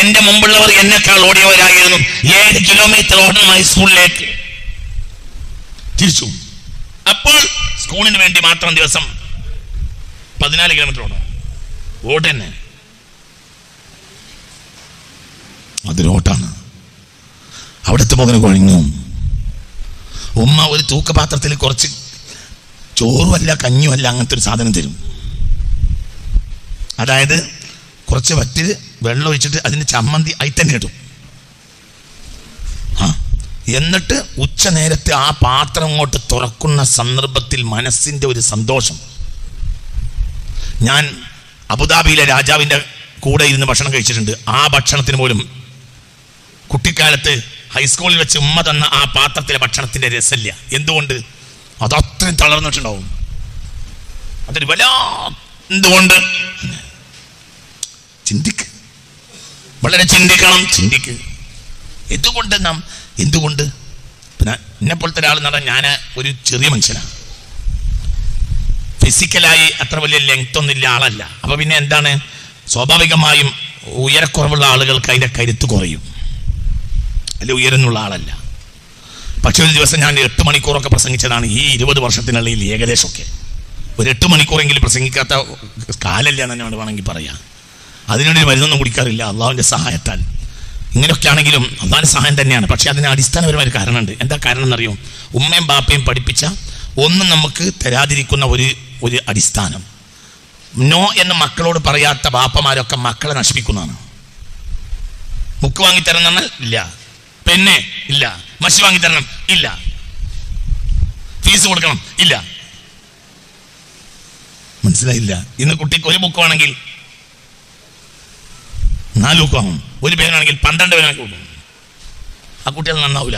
എൻ്റെ മുമ്പുള്ളവർ എന്നെക്കാൾ ഓടിയവരായിരുന്നു. 7 കിലോമീറ്റർ ഓടണം ഹൈസ്കൂളിലേക്ക്. തിരിച്ചു. അപ്പോൾ സ്കൂളിന് വേണ്ടി മാത്രം ദിവസം 14 കിലോമീറ്റർ ഓടണം. ഓടന്നെ അതൊരോട്ടാണ്. അവിടുത്തെ മകന് കുഴങ്ങും. ഉമ്മ ഒരു തൂക്കപാത്രത്തിൽ കുറച്ച് ചോറുമല്ല കഞ്ഞുമല്ല അങ്ങനത്തെ ഒരു സാധനം തരും. അതായത് കുറച്ച് വറ്റിൽ വെള്ളം ഒഴിച്ചിട്ട് അതിന് ചമ്മന്തി ആയി തന്നെ ഇടും. എന്നിട്ട് ഉച്ച നേരത്തെ ആ പാത്രം അങ്ങോട്ട് തുറക്കുന്ന സന്ദർഭത്തിൽ മനസ്സിൻ്റെ ഒരു സന്തോഷം. ഞാൻ അബുദാബിയിലെ രാജാവിൻ്റെ കൂടെ ഇരുന്ന് ഭക്ഷണം കഴിച്ചിട്ടുണ്ട്. ആ ഭക്ഷണത്തിന് പോലും കുട്ടിക്കാലത്ത് ഹൈസ്കൂളിൽ വെച്ച് ഉമ്മ തന്ന ആ പാത്രത്തിലെ ഭക്ഷണത്തിന്റെ രസമില്ല. എന്തുകൊണ്ട്? അതത്രയും തളർന്നിട്ടുണ്ടാവും. അതൊരു എന്തുകൊണ്ട്? വളരെ ചിന്തിക്കണം. എന്തുകൊണ്ട് പിന്നെ എന്നെ പോലത്തെ ഒരാൾ എന്ന് പറഞ്ഞാൽ ഞാൻ ഒരു ചെറിയ മനുഷ്യനാണ്, ഫിസിക്കലായി അത്ര വലിയ ലെങ്ത് ഒന്നുമില്ല ആളല്ല. അപ്പൊ പിന്നെ എന്താണ്, സ്വാഭാവികമായും ഉയരക്കുറവുള്ള ആളുകൾക്ക് അതിന്റെ കരുത്ത് കുറയും. അല്ലെ, ഉയരുന്നുള്ള ആളല്ല. പക്ഷെ ഒരു ദിവസം ഞാൻ 8 മണിക്കൂറൊക്കെ പ്രസംഗിച്ചതാണ് ഈ 20 വർഷത്തിനുള്ളിൽ. ഏകദേശമൊക്കെ ഒരു 8 മണിക്കൂറെങ്കിലും പ്രസംഗിക്കാത്ത കാലല്ല എന്ന് എന്നോട് വേണമെങ്കിൽ പറയാം. അതിനുവേണ്ടി മരുന്നൊന്നും കുടിക്കാറില്ല അള്ളാഹുവിന്റെ സഹായത്താൽ. ഇങ്ങനെയൊക്കെ ആണെങ്കിലും അള്ളാഹിന്റെ സഹായം തന്നെയാണ്. പക്ഷെ അതിന് അടിസ്ഥാനപരമായ കാരണമുണ്ട്. എന്താ കാരണം എന്നറിയോ? ഉമ്മയും ബാപ്പയും പഠിപ്പിച്ച ഒന്നും നമുക്ക് തരാതിരിക്കുന്ന ഒരു അടിസ്ഥാനം. നോ എന്ന് മക്കളോട് പറയാത്ത ബാപ്പമാരൊക്കെ മക്കളെ നശിപ്പിക്കുന്നതാണ്. ബുക്ക് വാങ്ങിത്തരണം എന്ന് പറഞ്ഞാൽ ഇല്ല, പെന്നെ ഇല്ല, മഷി വാങ്ങിത്തരണം ഇല്ല, ഫീസ് കൊടുക്കണം ഇല്ല. മനസ്സിലായില്ല? ഇന്ന് കുട്ടിക്ക് ഒരു ബുക്ക് വേണമെങ്കിൽ 4 ബുക്ക് വാങ്ങും, ഒരു പേനാണെങ്കിൽ 12 പേനാണെങ്കിൽ കൊടുക്കും. ആ കുട്ടികൾ നന്നാവൂല,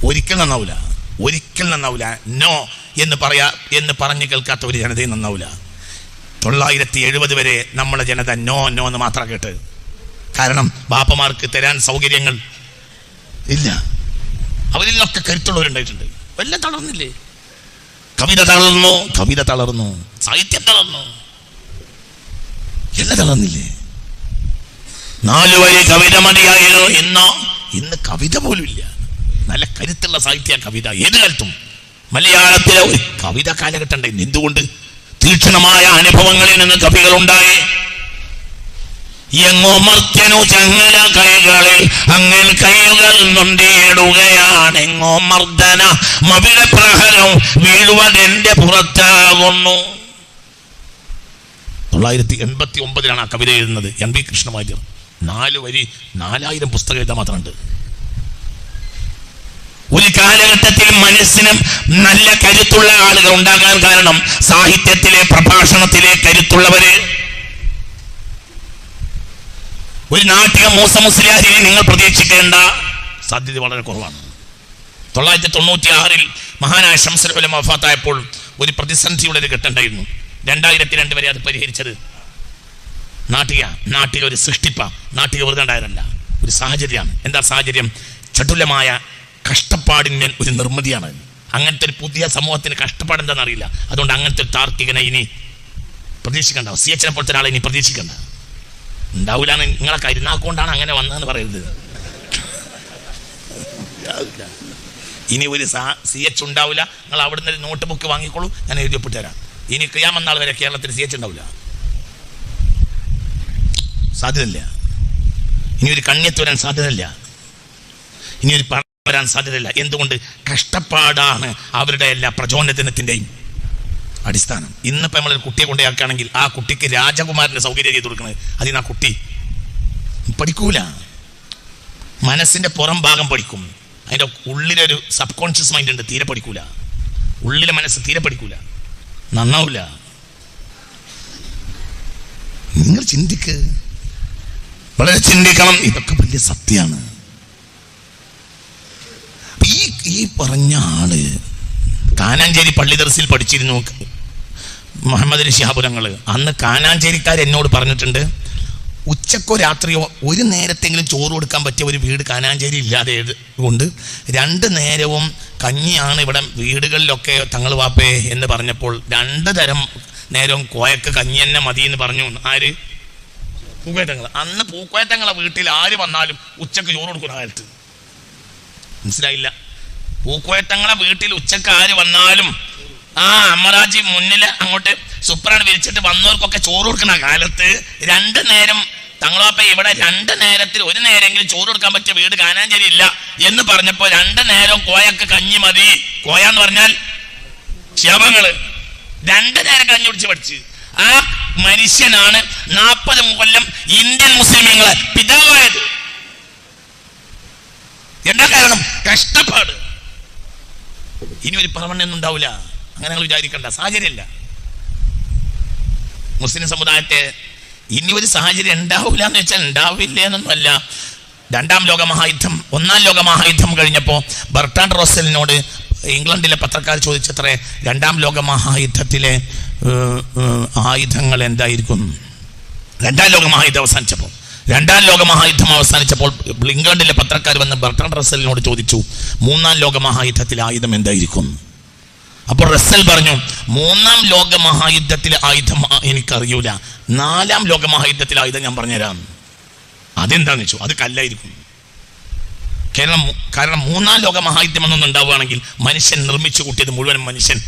ഒരിക്കൽ നന്നാവൂല. നോ എന്ന് പറഞ്ഞ് കേൾക്കാത്ത ഒരു ജനതയും നന്നാവൂല. 970 വരെ നമ്മളെ ജനത നോ എന്ന് മാത്രം കേട്ട്. കാരണം ബാപ്പമാർക്ക് തരാൻ സൗകര്യങ്ങൾ ഇല്ല. അവരിൽ നിന്നൊക്കെ കരുത്തുള്ളവരുണ്ടായിട്ടുണ്ട്. വല്ല തളർന്നില്ലേ? കവിത തളർന്നു, സാഹിത്യം തളർന്നു, എല്ലാം തളർന്നില്ലേ? 4 വരി കവിത മതിയായിരുന്നു. ഇന്ന് കവിത പോലും ഇല്ല. നല്ല കരുത്തുള്ള സാഹിത്യ കവിത ഏത് കാലത്തും. മലയാളത്തിലെ ഒരു കവിത കാലഘട്ടം ഉണ്ടായിരുന്നു. എന്തുകൊണ്ട്? തീക്ഷണമായ അനുഭവങ്ങളിൽ നിന്ന് കവികൾ ഉണ്ടായി. എങ്ങോ മർത്യനു ചങ്ങല കൈകളിൽ അങ്ങൻ കൈകൾ നൊണ്ടിയിടുകയാണ്. എങ്ങോ മർദ്ദന മവിട പ്രഹരം വീഴുവതെന്റെ പുറത്താകുന്നു. 989 ആ കവിത എഴുതുന്നത്. NV കൃഷ്ണവാര്യർ. 4 വരി 4000 പുസ്തകം എഴുതാൻ മാത്രമുണ്ട്. ഒരു കാലഘട്ടത്തിൽ മനസ്സിനും നല്ല കരുത്തുള്ള ആളുകൾ ഉണ്ടാകാൻ കാരണം സാഹിത്യത്തിലെ പ്രഭാഷണത്തിലെ കരുത്തുള്ളവര്. ഒരു നാട്ടിക മൂസ മുസ്ലിയാരിനെ നിങ്ങൾ പ്രതീക്ഷിക്കേണ്ട സാധ്യത വളരെ കുറവാണ്. 996 മഹാനായ ശംസുൽ ഉലമ വഫാത്തായപ്പോൾ ഒരു പ്രതിസന്ധിയുടെ ഒരു ഘട്ടമുണ്ടായിരുന്നു. 2002 വരെ അത് പരിഹരിച്ചത് നാട്ടിക ഒരു സൃഷ്ടിപ്പ, നാട്ടിക വെറുതെ ഉണ്ടായതല്ല, ഒരു സാഹചര്യമാണ്. എന്താ സാഹചര്യം? ചടുലമായ കഷ്ടപ്പാടിൻ്റെ ഒരു നിർമ്മിതിയാണ്. അങ്ങനത്തെ ഒരു പുതിയ സമൂഹത്തിന് കഷ്ടപ്പാട് എന്താണെന്ന് അറിയില്ല. അതുകൊണ്ട് അങ്ങനത്തെ ഒരു താർക്കികനെ ഇനി പ്രതീക്ഷിക്കണ്ട. CH പോലത്തെ ഒരാളെ ഇനി പ്രതീക്ഷിക്കണ്ട. ഉണ്ടാവില്ല. നിങ്ങളെ കരുനാക്കൊണ്ടാണ് അങ്ങനെ വന്നതെന്ന് പറയരുത്. ഇനി ഒരു CH ഉണ്ടാവില്ല. നിങ്ങൾ അവിടുന്ന് ഒരു നോട്ട് ബുക്ക് വാങ്ങിക്കോളൂ, ഞാൻ എഴുതി ഒപ്പിട്ട് തരാം. ഇനി ഖിയാമത്ത് നാൾ വരെ കേരളത്തിൽ CH ഉണ്ടാവില്ല, സാധ്യതയില്ല. ഇനി ഒരു കണ്യത്ത് വരാൻ സാധ്യതയില്ല, ഇനി ഒരു പണം വരാൻ സാധ്യതയില്ല. എന്തുകൊണ്ട്? കഷ്ടപ്പാടാണ് അവരുടെ എല്ലാ പ്രചോദനത്തിൻ്റെയും അടിസ്ഥാനം. ഇന്നിപ്പോൾ നമ്മളൊരു കുട്ടിയെ കൊണ്ടുപോയാക്കുകയാണെങ്കിൽ ആ കുട്ടിക്ക് രാജകുമാരൻ്റെ സൗകര്യം ചെയ്ത് കൊടുക്കുന്നത്. അതിന് ആ കുട്ടി പഠിക്കൂല. മനസ്സിൻ്റെ പുറം ഭാഗം പഠിക്കും, അതിൻ്റെ ഉള്ളിലൊരു സബ് കോൺഷ്യസ് മൈൻഡ് ഉണ്ട്, തീരെ പഠിക്കൂല. ഉള്ളിലെ മനസ്സ് തീരെ പഠിക്കൂല, നന്നാവൂല. നിങ്ങൾ വളരെ ചിന്തിക്കണം. ഇതൊക്കെ വലിയ സത്യമാണ്. ഈ പറഞ്ഞ ആള് കാനാഞ്ചേരി പള്ളി ദർസിൽ പഠിച്ചിരുന്നു, മുഹമ്മദ് അലി ശിഹാബുരങ്ങൾ. അന്ന് കാനാഞ്ചേരിക്കാർ എന്നോട് പറഞ്ഞിട്ടുണ്ട്, ഉച്ചക്കോ രാത്രിയോ ഒരു നേരത്തെങ്കിലും ചോറ് കൊടുക്കാൻ പറ്റിയ ഒരു വീട് കാനാഞ്ചേരി ഇല്ലാതെ കൊണ്ട് 2 നേരവും കഞ്ഞിയാണ് ഇവിടെ വീടുകളിലൊക്കെ തങ്ങൾ വാപ്പേ എന്ന് പറഞ്ഞപ്പോൾ 2 തരം നേരവും കോയക്ക് കഞ്ഞി തന്നെ മതി എന്ന് പറഞ്ഞു. ആര്? പൂക്കോയത്തങ്ങൾ. അന്ന് പൂക്കോയത്തങ്ങളെ വീട്ടിൽ ആര് വന്നാലും ഉച്ചക്ക് ചോറ് കൊടുക്കുന്ന കാലത്ത്. മനസ്സിലായില്ല? പൂക്കോയത്തങ്ങളെ വീട്ടിൽ ഉച്ചക്ക് ആര് വന്നാലും അമ്മറാജി മുന്നിൽ അങ്ങോട്ട് സുപ്രാണ് വിരിച്ചിട്ട് വന്നവർക്കൊക്കെ ചോറ് കൊടുക്കുന്ന കാലത്ത് 2 നേരം തങ്ങളാപ്പ ഇവിടെ 2 നേരത്തിൽ ഒരു നേരെങ്കിലും ചോറ് കൊടുക്കാൻ പറ്റിയ വീട് കാനാഞ്ചേരി ഇല്ല എന്ന് പറഞ്ഞപ്പോൾ 2 നേരം കോയക്ക് കഞ്ഞി മതി. കോയ എന്ന് പറഞ്ഞാൽ ശവങ്ങള്. 2 നേരം കഞ്ഞി കുടിച്ച് പഠിച്ച് ആ മനുഷ്യനാണ് 40 കൊല്ലം ഇന്ത്യൻ മുസ്ലിമീങ്ങളെ പിതാവായത്. എന്താ കാരണം? കഷ്ടപ്പാട്. ഇനി ഒരു പ്രവണൊന്നും ഉണ്ടാവില്ല, അങ്ങനെ നിങ്ങൾ വിചാരിക്കണ്ട. സാഹചര്യമില്ല. മുസ്ലിം സമുദായത്തെ ഇനി ഒരു സാഹചര്യം ഉണ്ടാവില്ല എന്ന് വെച്ചാൽ ഉണ്ടാവില്ല എന്നൊന്നുമല്ല. രണ്ടാം ലോക മഹായുദ്ധം, ഒന്നാം ലോക മഹായുദ്ധം കഴിഞ്ഞപ്പോൾ ബർട്രാൻഡ് റസ്സലിനോട് ഇംഗ്ലണ്ടിലെ പത്രക്കാർ ചോദിച്ചത്രേ, രണ്ടാം ലോക മഹായുദ്ധത്തിലെ ആയുധങ്ങൾ എന്തായിരിക്കും? രണ്ടാം ലോക മഹായുദ്ധം അവസാനിച്ചപ്പോൾ ഇംഗ്ലണ്ടിലെ പത്രക്കാർ വന്ന് ബർട്രാൻഡ് റസ്സലിനോട് ചോദിച്ചു, മൂന്നാം ലോക മഹായുദ്ധത്തിലെ ആയുധം എന്തായിരിക്കും? അപ്പോൾ റസ്സൽ പറഞ്ഞു, മൂന്നാം ലോക മഹായുദ്ധത്തിലെ ആയുധം എനിക്കറിയൂല, നാലാം ലോക മഹായുദ്ധത്തിലെ ആയുധം ഞാൻ പറഞ്ഞുതരാം. അതെന്താന്ന് വെച്ചു, അത് കല്ലായിരിക്കും. കാരണം മൂന്നാം ലോക മഹായുദ്ധം എന്നൊന്നും ഉണ്ടാവുകയാണെങ്കിൽ മനുഷ്യൻ നിർമ്മിച്ചു കൂട്ടിയത് മുഴുവനും മനുഷ്യൻ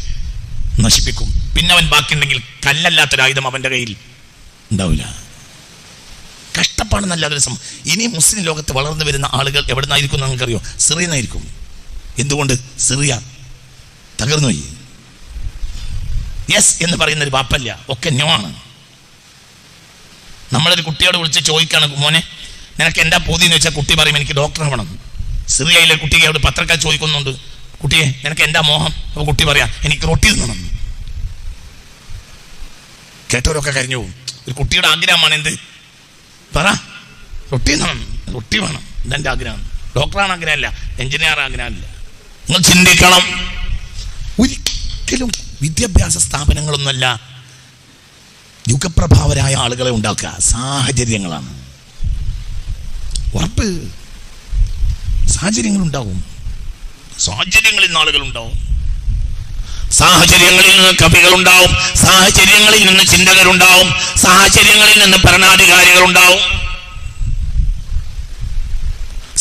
നശിപ്പിക്കും. പിന്നെ അവൻ ബാക്കിയുണ്ടെങ്കിൽ കല്ലല്ലാത്തൊരായുധം അവൻ്റെ കയ്യിൽ ഉണ്ടാവില്ല. കഷ്ടപ്പാടെന്നല്ലാതൊരു സംഭവം. ഇനി മുസ്ലിം ലോകത്ത് വളർന്നു വരുന്ന ആളുകൾ എവിടെ നിന്നായിരിക്കും എന്ന് നിങ്ങൾക്കറിയോ? സിറിയയിൽ നിന്നായിരിക്കും. എന്തുകൊണ്ട്? സിറിയ തകർന്നു പോയി. യെസ് എന്ന് പറയുന്നൊരു വാപ്പല്ല, ഒക്കെ നോ ആണ്. നമ്മളൊരു കുട്ടിയോട് വിളിച്ച് ചോദിക്കാണ്, മോനെ നിനക്ക് എന്താ പൂതി എന്ന് വെച്ചാൽ കുട്ടി പറയും എനിക്ക് ഡോക്ടറെ വേണം. സിറിയയിലെ കുട്ടിക്ക് അവിടെ പത്രക്കാർ ചോദിക്കുന്നുണ്ട്, കുട്ടിയെ നിനക്ക് എന്താ മോഹം? അപ്പോൾ കുട്ടി പറയാം എനിക്ക് റൊട്ടി തിന്നണം. കേട്ടവരൊക്കെ കഴിഞ്ഞു പോകും. ഒരു കുട്ടിയുടെ ആഗ്രഹമാണ് എന്ത്? പറ, റൊട്ടി തിന്നണം, റൊട്ടി വേണം. ഇതെൻ്റെ ആഗ്രഹം. ഡോക്ടറാണ് ആഗ്രഹമല്ല, എഞ്ചിനീയർ ആഗ്രഹമല്ല. നിങ്ങൾ ചിന്തിക്കണം. ഒരിക്കലും വിദ്യാഭ്യാസ സ്ഥാപനങ്ങളൊന്നുമല്ല യുഗപ്രഭാവരായ ആളുകളെ ഉണ്ടാക്കുക, സാഹചര്യങ്ങളാണ്. ഉറപ്പ്, സാഹചര്യങ്ങളുണ്ടാവും. സാഹചര്യങ്ങളിൽ നിന്ന് ആളുകളുണ്ടാവും, സാഹചര്യങ്ങളിൽ നിന്ന് കവികളുണ്ടാവും, സാഹചര്യങ്ങളിൽ നിന്ന് ചിന്തകരുണ്ടാവും, സാഹചര്യങ്ങളിൽ നിന്ന് ഭരണാധികാരികളുണ്ടാവും,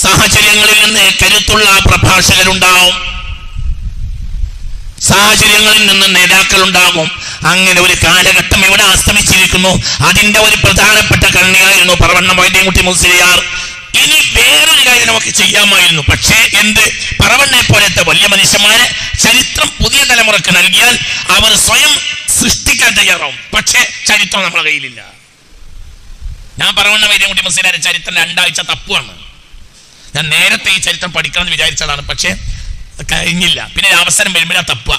സാഹചര്യങ്ങളിൽ നിന്ന് കരുത്തുള്ള പ്രഭാഷകരുണ്ടാവും, സാഹചര്യങ്ങളിൽ നിന്ന് നേതാക്കളുണ്ടാകും. അങ്ങനെ ഒരു കാലഘട്ടം ഇവിടെ അസ്തമിച്ചിരിക്കുന്നു. അതിന്റെ ഒരു പ്രധാനപ്പെട്ട കണ്ണിയായിരുന്നു പറവണ്ണ മൊയ്തീൻകുട്ടി മുസ്ലിയാർ. ഇനി വേറൊരു കാര്യം നമുക്ക് ചെയ്യാമായിരുന്നു. പക്ഷേ എന്ത്? പറവണ്ണെ പോലത്തെ വലിയ മനുഷ്യന്മാരെ ചരിത്രം പുതിയ തലമുറക്ക് നൽകിയാൽ അവർ സ്വയം സൃഷ്ടിക്കാൻ തയ്യാറാവും. പക്ഷേ ചരിത്രം നമ്മുടെ കയ്യിലില്ല. ഞാൻ പറവണ്ണ മൊയ്തീൻകുട്ടി മുസ്ലിയാരെ ചരിത്രം 2 ആഴ്ച തപ്പുവാണ്. ഞാൻ നേരത്തെ ഈ ചരിത്രം പഠിക്കണമെന്ന് വിചാരിച്ചതാണ്, പക്ഷേ കഴിഞ്ഞില്ല. പിന്നെ അവസരം വരുമ്പോഴാ തപ്പുക.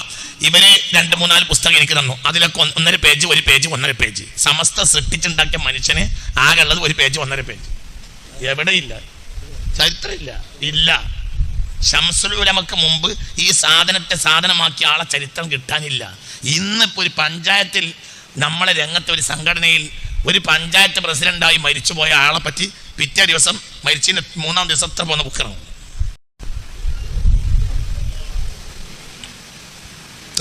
ഇവര് 2-3-4 പുസ്തകം എനിക്ക് തന്നു. അതിലൊക്കെ 1.5 പേജ്, 1 പേജ്, 1.5 പേജ്. സമസ്ത സൃഷ്ടിച്ചുണ്ടാക്കിയ മനുഷ്യന് ആകെ ഉള്ളത് 1 പേജ്, 1.5 പേജ്. എവിടെയില്ല, ചരിത്രമില്ല, ഇല്ല. ശംസുൽ ഉലമക്ക് മുമ്പ് ഈ സാധനത്തെ സാധനമാക്കിയ ആളെ ചരിത്രം കിട്ടാനില്ല. ഇന്നിപ്പോൾ ഒരു പഞ്ചായത്തിൽ നമ്മളെ രംഗത്തെ ഒരു സംഘടനയിൽ ഒരു പഞ്ചായത്ത് പ്രസിഡന്റായി മരിച്ചുപോയ ആളെ പറ്റി പിറ്റേ ദിവസം മരിച്ചതിന് 3-ാം ദിവസം എത്ര പോകുന്ന ബുക്കാണ്.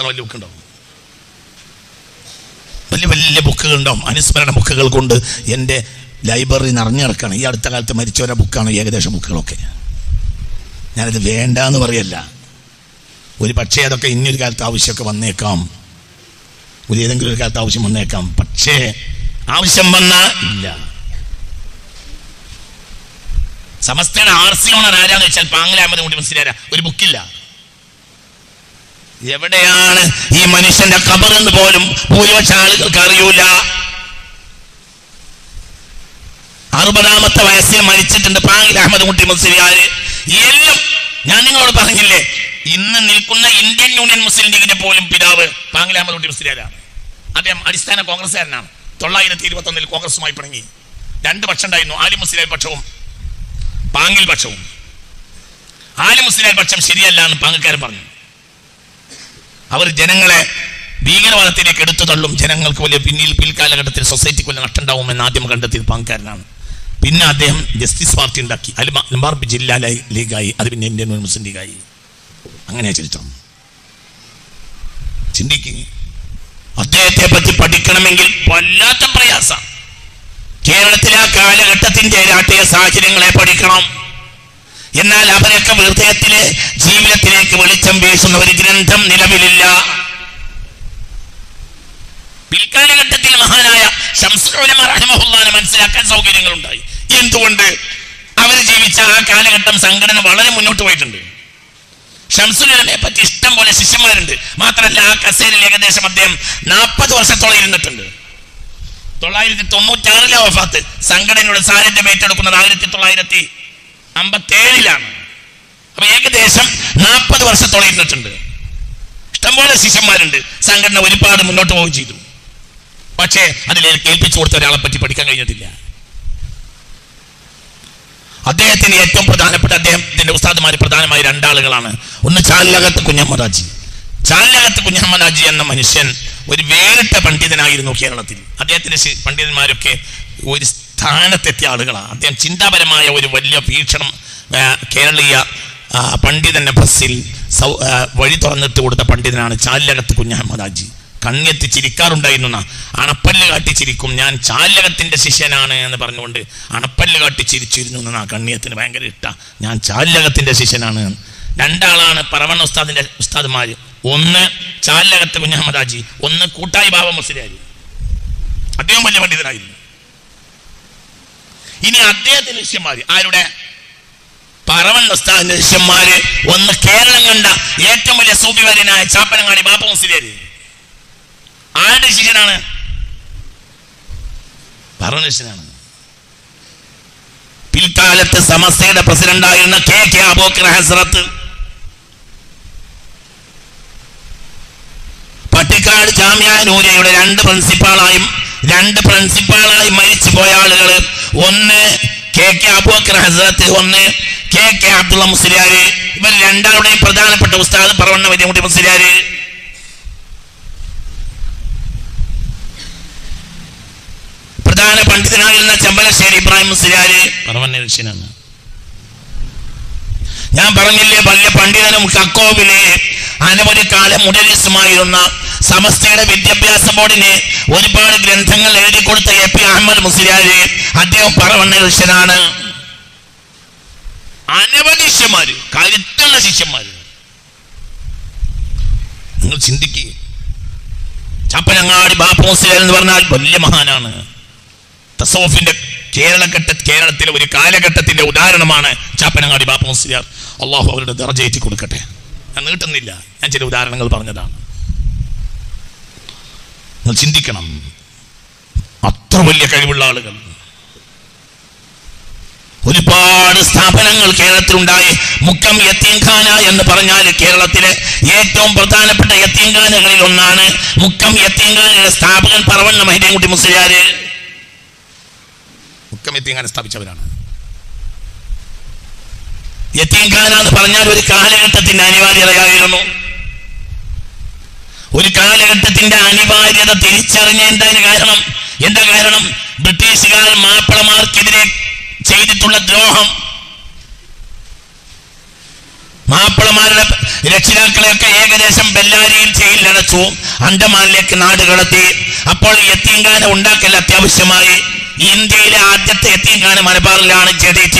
വലിയ ബുക്കുണ്ടാവും, വലിയ വലിയ ബുക്കുകൾ ഉണ്ടാവും. അനുസ്മരണ ബുക്കുകൾ കൊണ്ട് എൻ്റെ ലൈബ്രറി നിറഞ്ഞു കിടക്കുകയാണ്. ഈ അടുത്ത കാലത്ത് മരിച്ചവരുടെ ബുക്കാണ് ഏകദേശം ബുക്കുകളൊക്കെ. ഞാനിത് വേണ്ടാന്ന് പറയല്ല. ഒരു പക്ഷേ അതൊക്കെ ഇനിയൊരു കാലത്ത് ആവശ്യമൊക്കെ വന്നേക്കാം, ഒരു ഏതെങ്കിലും ഒരു കാലത്ത് ആവശ്യം വന്നേക്കാം. പക്ഷേ ആവശ്യം വന്നാൽ ഇല്ല. സമസ്തയുടെ RC ഓണർ ആരാന്ന് വെച്ചാൽ പാങ്ങൽ അഹമ്മദ് കുട്ടി മുസ്ലിയാര. ഒരു ബുക്കില്ല. എവിടെയാണ് ഈ മനുഷ്യന്റെ ഖബർ എന്ന് പോലും ഭൂരിപക്ഷ ആളുകൾക്ക് അറിയൂല. 60-ാമത്തെ വയസ്സിൽ മരിച്ചിട്ടുണ്ട് പാങ്ങൽ അഹമ്മദ് കുട്ടി മുസ്ലിയാര്. എല്ലാം ഞാൻ നിങ്ങളോട് പറഞ്ഞില്ലേ, ഇന്ന് നിൽക്കുന്ന ഇന്ത്യൻ യൂണിയൻ മുസ്ലിം ലീഗിന്റെ പോലും പിതാവ് പാങ്ങൽ അഹമ്മദ് കുട്ടി മുസ്ലിയാരാണ്. അദ്ദേഹം അടിസ്ഥാന കോൺഗ്രസ്സുകാരനാണ്. 921 കോൺഗ്രസുമായി പിണങ്ങി. 2 പക്ഷം ഉണ്ടായിരുന്നു, ആലി മുസ്ലിം പക്ഷവും പാങ്ങിൽ പക്ഷവും. ആലി മുസ്ലിം പക്ഷം ശരിയല്ല എന്ന് പാങ്ങക്കാരൻ പറഞ്ഞു. അവർ ജനങ്ങളെ ഭീകരവാദത്തിലേക്ക് എടുത്തു തള്ളും, ജനങ്ങൾക്ക് വലിയ പിൽക്കാലഘട്ടത്തിൽ സൊസൈറ്റിക്ക് വലിയ നഷ്ടം ഉണ്ടാവുമെന്ന് ആദ്യം കണ്ടെത്തിയത് പാങ്ങക്കാരനാണ്. പിന്നെ അദ്ദേഹം ജസ്റ്റിസ് പാർട്ടി ഉണ്ടാക്കി, അതിൽ മലബാർ ജില്ലാ ലീഗായി, അത് പിന്നെ ഇന്ത്യൻ മുസ്ലിം ലീഗായി. അങ്ങനെ ചരിത്രം ചിന്തിക്കുക. അദ്ദേഹത്തെ പറ്റി പഠിക്കണമെങ്കിൽ വല്ലാത്ത പ്രയാസം. കേരളത്തിലെ ആ കാലഘട്ടത്തിന്റെ രാഷ്ട്രീയ സാഹചര്യങ്ങളെ പഠിക്കണം. എന്നാൽ അവരൊക്കെ ഹൃദയത്തിലെ ജീവിതത്തിലേക്ക് വെളിച്ചം വീശുന്ന ഒരു ഗ്രന്ഥം നിലവിലില്ല. പിൽക്കാലഘട്ടത്തിൽ മഹാനായ ശംസുൽ ഉലമ റഹിമഹുല്ലാഹനെ മനസ്സിലാക്കാൻ സൗകര്യങ്ങളുണ്ടായി. എന്തുകൊണ്ട്? അവർ ജീവിച്ച ആ കാലഘട്ടം സംഘടന വളരെ മുന്നോട്ട് പോയിട്ടുണ്ട്. ശംസുൽ ഉലമയെ പറ്റി ഇഷ്ടം പോലെ ശിഷ്യന്മാരുണ്ട്. മാത്രമല്ല ആ കസേരയിൽ ഏകദേശം അദ്ദേഹം 40 വർഷത്തോളം ഇരുന്നിട്ടുണ്ട്. 996 വഫാത്ത്. സംഘടനയുടെ സാന്നിധ്യം ഏറ്റെടുക്കുന്നത് 1957 അപ്പൊ ഏകദേശം 40 വർഷത്തോളം ഇരുന്നിട്ടുണ്ട്. ഇഷ്ടംപോലെ ശിഷ്യന്മാരുണ്ട്. സംഘടന ഒരുപാട് മുന്നോട്ട് പോവുകയും ചെയ്തു. പക്ഷേ അതിലേക്ക് ഏൽപ്പിച്ചു കൊടുത്ത ഒരാളെ പറ്റി പഠിക്കാൻ കഴിഞ്ഞിട്ടില്ല. അദ്ദേഹത്തിന് ഏറ്റവും പ്രധാനപ്പെട്ട അദ്ദേഹത്തിന്റെ ഉസ്താദുമാർ പ്രധാനമായി രണ്ടാളുകളാണ്. ഒന്ന് ചാലകത്ത് കുഞ്ഞഹമ്മദാജി. ചാലകത്ത് കുഞ്ഞഹമ്മദാജി എന്ന മനുഷ്യൻ ഒരു വേറിട്ട പണ്ഡിതനായിരുന്നു കേരളത്തിൽ. അദ്ദേഹത്തിന്റെ പണ്ഡിതന്മാരൊക്കെ ഒരു സ്ഥാനത്തെത്തിയ ആളുകളാണ്. അദ്ദേഹം ചിന്താപരമായ ഒരു വലിയ വീക്ഷണം കേരളീയ പണ്ഡിതന്റെ ബസ്സിൽ വഴി തുറന്നിട്ട് കൊടുത്ത പണ്ഡിതനാണ് ചാലകത്ത് കുഞ്ഞഹമ്മദാജി. കണ്ണെത്തി ചിരിക്കാറുണ്ടായിരുന്നു. അണപ്പല്ല് കാട്ടി ചിരിക്കും. ഞാൻ ചാലകത്തിന്റെ ശിഷ്യനാണ് എന്ന് പറഞ്ഞുകൊണ്ട് അണപ്പല്ല് കാട്ടി ചിരിച്ചിരുന്നു എന്നാ കണ്ണിയത്തിന് ഭയങ്കര ഇഷ്ട. ഞാൻ ചാലകത്തിന്റെ ശിഷ്യനാണ്. രണ്ടാളാണ് പറവണ്ണ ഉസ്താദിന്റെ ഉസ്താദ്മാര്. ഒന്ന് ചാലകത്ത് കുഞ്ഞഹമ്മദാജി, ഒന്ന് കൂട്ടായി ബാബ മുസ്ലിയാരി. അദ്ദേഹം വലിയ പണ്ഡിതനായിരുന്നു. ഇനി അദ്ദേഹത്തിന്റെ ശിഷ്യന്മാര് ആരുടെ? പറവണ്ണ ഉസ്താദിന്റെ ശിഷ്യന്മാര്. ഒന്ന് കേരളം കണ്ട ഏറ്റവും വലിയ സൂഫിവര്യനായ ചാപ്പനങ്ങാടി ബാബ മുസ്ലിയാരി. ആരുടെ ശിഷ്യനാണ്? പറവണ്ണ ശിഷ്യനാണ്. പിൽക്കാലത്ത് സമസ്തയുടെ പ്രസിഡന്റായിരുന്ന കെ അബൂബക്കർ ഹസ്രത്ത്, പട്ടിക്കാട് ജാമിഅ നൂരിയയുടെ രണ്ട് പ്രിൻസിപ്പാളായി മരിച്ചു പോയ ആളുകൾ, ഒന്ന് കെ അബൂബക്കർ ഹസ്രത്ത്, ഒന്ന് കെ അബ്ദുള്ള മുസ്ലിയാര്. ഇവർ രണ്ടാളുടെയും പ്രധാനപ്പെട്ട ഉസ്താദ് പറവണ്ണ വലിയകുട്ടി മുസ്ലിയാര്. പ്രധാന പണ്ഡിതനായിരുന്ന ചമ്പലശ്ശേരി ഇബ്രാഹിം മുസ്ലിയാര് പറവണ്ണ ശിഷ്യനാണ്. ഞാൻ പറഞ്ഞില്ലേ, വലിയ പണ്ഡിതനും കക്കോവിലെ അനവധി കാലം മുദരിസുമായിരുന്ന സമസ്തയുടെ വിദ്യാഭ്യാസ ബോർഡിന് ഒരുപാട് ഗ്രന്ഥങ്ങൾ എഴുതി കൊടുത്ത എ.പി. അഹമ്മദ് മുസ്ലിയാര്, അദ്ദേഹം പറവണ്ണ ശിഷ്യനാണ്. അനവധി ശിഷ്യന്മാര്, കരുത്തുള്ള ശിഷ്യന്മാര്. നിങ്ങൾ ചിന്തിക്കുക. ചാപ്പനങ്ങാടി ബാപ്പ മുസ്ലിയാർ എന്ന് പറഞ്ഞാൽ വലിയ മഹാനാണ്. തസൗഫിന്റെ കേരളത്തിലെ ഒരു കാലഘട്ടത്തിന്റെ ഉദാഹരണമാണ് ചാപ്പനങ്ങാടി ബാപ്പ മുസ്ലിയാർ. അള്ളാഹു അവരുടെ ദർജ ഏറ്റി കൊടുക്കട്ടെ. ഞാൻ നീട്ടുന്നില്ല, ഞാൻ ചില ഉദാഹരണങ്ങൾ പറഞ്ഞതാണ്. നിങ്ങൾ ചിന്തിക്കണം, അത്ര വലിയ കഴിവുള്ള ആളുകൾ. ഒരുപാട് സ്ഥാപനങ്ങൾ കേരളത്തിലുണ്ടായി. മുക്കം യത്തീംഖാന എന്ന് പറഞ്ഞാൽ കേരളത്തിലെ ഏറ്റവും പ്രധാനപ്പെട്ട യത്തീംഖാനകളിൽ ഒന്നാണ്. മുക്കം യത്തീംഖാനയുടെ സ്ഥാപകൻ പറവണ്ണ മഹിദീൻകുട്ടി മുസ്ലിയാര്. മുക്കം യത്തീംഖാന സ്ഥാപിച്ചവരാണ്. യത്തീംഖാന എന്ന് പറഞ്ഞാൽ ഒരു കാലഘട്ടത്തിന്റെ അനിവാര്യതയായിരുന്നു. ഒരു കാലഘട്ടത്തിന്റെ അനിവാര്യത തിരിച്ചറിഞ്ഞ എന്താ കാരണം? ബ്രിട്ടീഷുകാർ മാപ്പിളമാർക്കെതിരെ ചെയ്തിട്ടുള്ള ദ്രോഹം. മാപ്പിളമാരുടെ രക്ഷിതാക്കളെയൊക്കെ ഏകദേശം ബെല്ലാരിയിൽ ജയിലിലടച്ചു, അണ്ടമാനിലേക്ക് നാടുകടത്തി. അപ്പോൾ യത്തീംഖാന ഉണ്ടാക്കൽ അത്യാവശ്യമായി. ഇന്ത്യയിലെ ആദ്യത്തെ യത്തീംഖാന മലബാറിലാണ്. JDT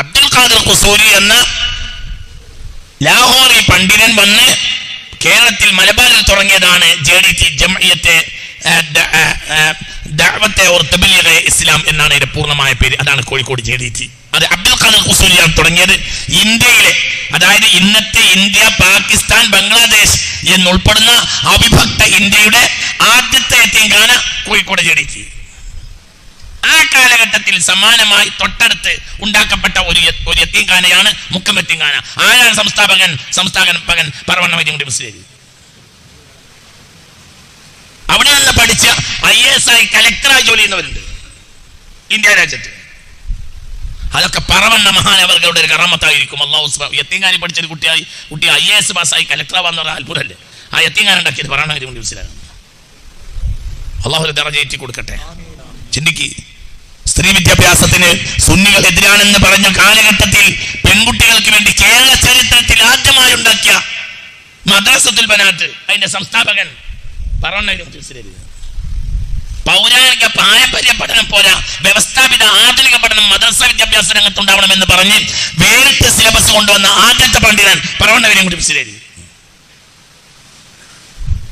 അബ്ദുൽ ഖാദിർ ഖുസൂരി എന്ന ലാഹോറി പണ്ഡിതൻ വന്ന് കേരളത്തിൽ മലബാറിൽ തുടങ്ങിയതാണ് JDT, ജംഇയ്യത്തെ ദഅവത്തെ ഓർ തബ്ലീഗ് ഇസ്ലാം എന്നാണ് ഇതിന്റെ പൂർണ്ണമായ പേര്. അതാണ് കോഴിക്കോട് JDT. അത് അബ്ദുൽ ഖാദിർ ഖുസൂരിയാണ് തുടങ്ങിയത്. ഇന്ത്യയിലെ, അതായത് ഇന്നത്തെ ഇന്ത്യ, പാകിസ്ഥാൻ, ബംഗ്ലാദേശ് എന്നുൾപ്പെടുന്ന അവിഭക്ത ഇന്ത്യയുടെ ആദ്യത്തെ യത്തീംഖാന കോഴിക്കോട് JDT. ആ കാലഘട്ടത്തിൽ സമാനമായി തൊട്ടടുത്ത് ഉണ്ടാക്കപ്പെട്ട ഒരു യത്തീംഖാനയാണ് മുക്കം യത്തീംഖാന. ആരാണ് സംസ്ഥാപകൻ? പറവണ്ണ മഹിദീൻകുട്ടി മുസ്ലിയാര്. അവിടെ നിന്ന് പഠിച്ച IAS ആയി കലക്ടറായി ജോലി ചെയ്യുന്നവരുണ്ട് ഇന്ത്യ രാജ്യത്ത്. അതൊക്കെ പറവണ്ണ മഹാനവറുകളുടെ ഒരു കറാമത്തായിരിക്കും. അള്ളാഹു യത്തീംഖാനി പഠിച്ചൊരു കുട്ടി IAS പാസ്സായി കലക്ടറാവാന്ന് പറഞ്ഞാൽ അത്ഭുതമല്ലേ? ആ യത്തീംഖാന ഉണ്ടാക്കിയത് പറവണ്ണ മഹിദീൻകുട്ടി മുസ്ലിയാരാണ്. അള്ളാഹു ദർജ ഏറ്റി കൊടുക്കട്ടെ. ചിന്തിക്ക്. സ്ത്രീ വിദ്യാഭ്യാസത്തിന് സുന്നികൾ എതിരാണെന്ന് പറഞ്ഞ കാലഘട്ടത്തിൽ പെൺകുട്ടികൾക്ക് വേണ്ടി കേരള ചരിത്രത്തിൽ ആദ്യമായി ഉണ്ടാക്കിയ മദ്രസത്തുൽ ബനാത്ത്, അതിന്റെ സംസ്ഥാപകൻ പറവണ്ണ മുസ്ലിയാര്. പൗരാണിക പാരമ്പര്യ പഠനം പോരാ, വ്യവസ്ഥാപിത ആധുനിക പഠനം മദ്രസ വിദ്യാഭ്യാസ രംഗത്തുണ്ടാവണമെന്ന് പറഞ്ഞ് വേറിട്ട് സിലബസ് കൊണ്ടുവന്ന ആദ്യത്തെ പണ്ഡിതൻ പറവണ്ണ മുസ്ലിയാര്.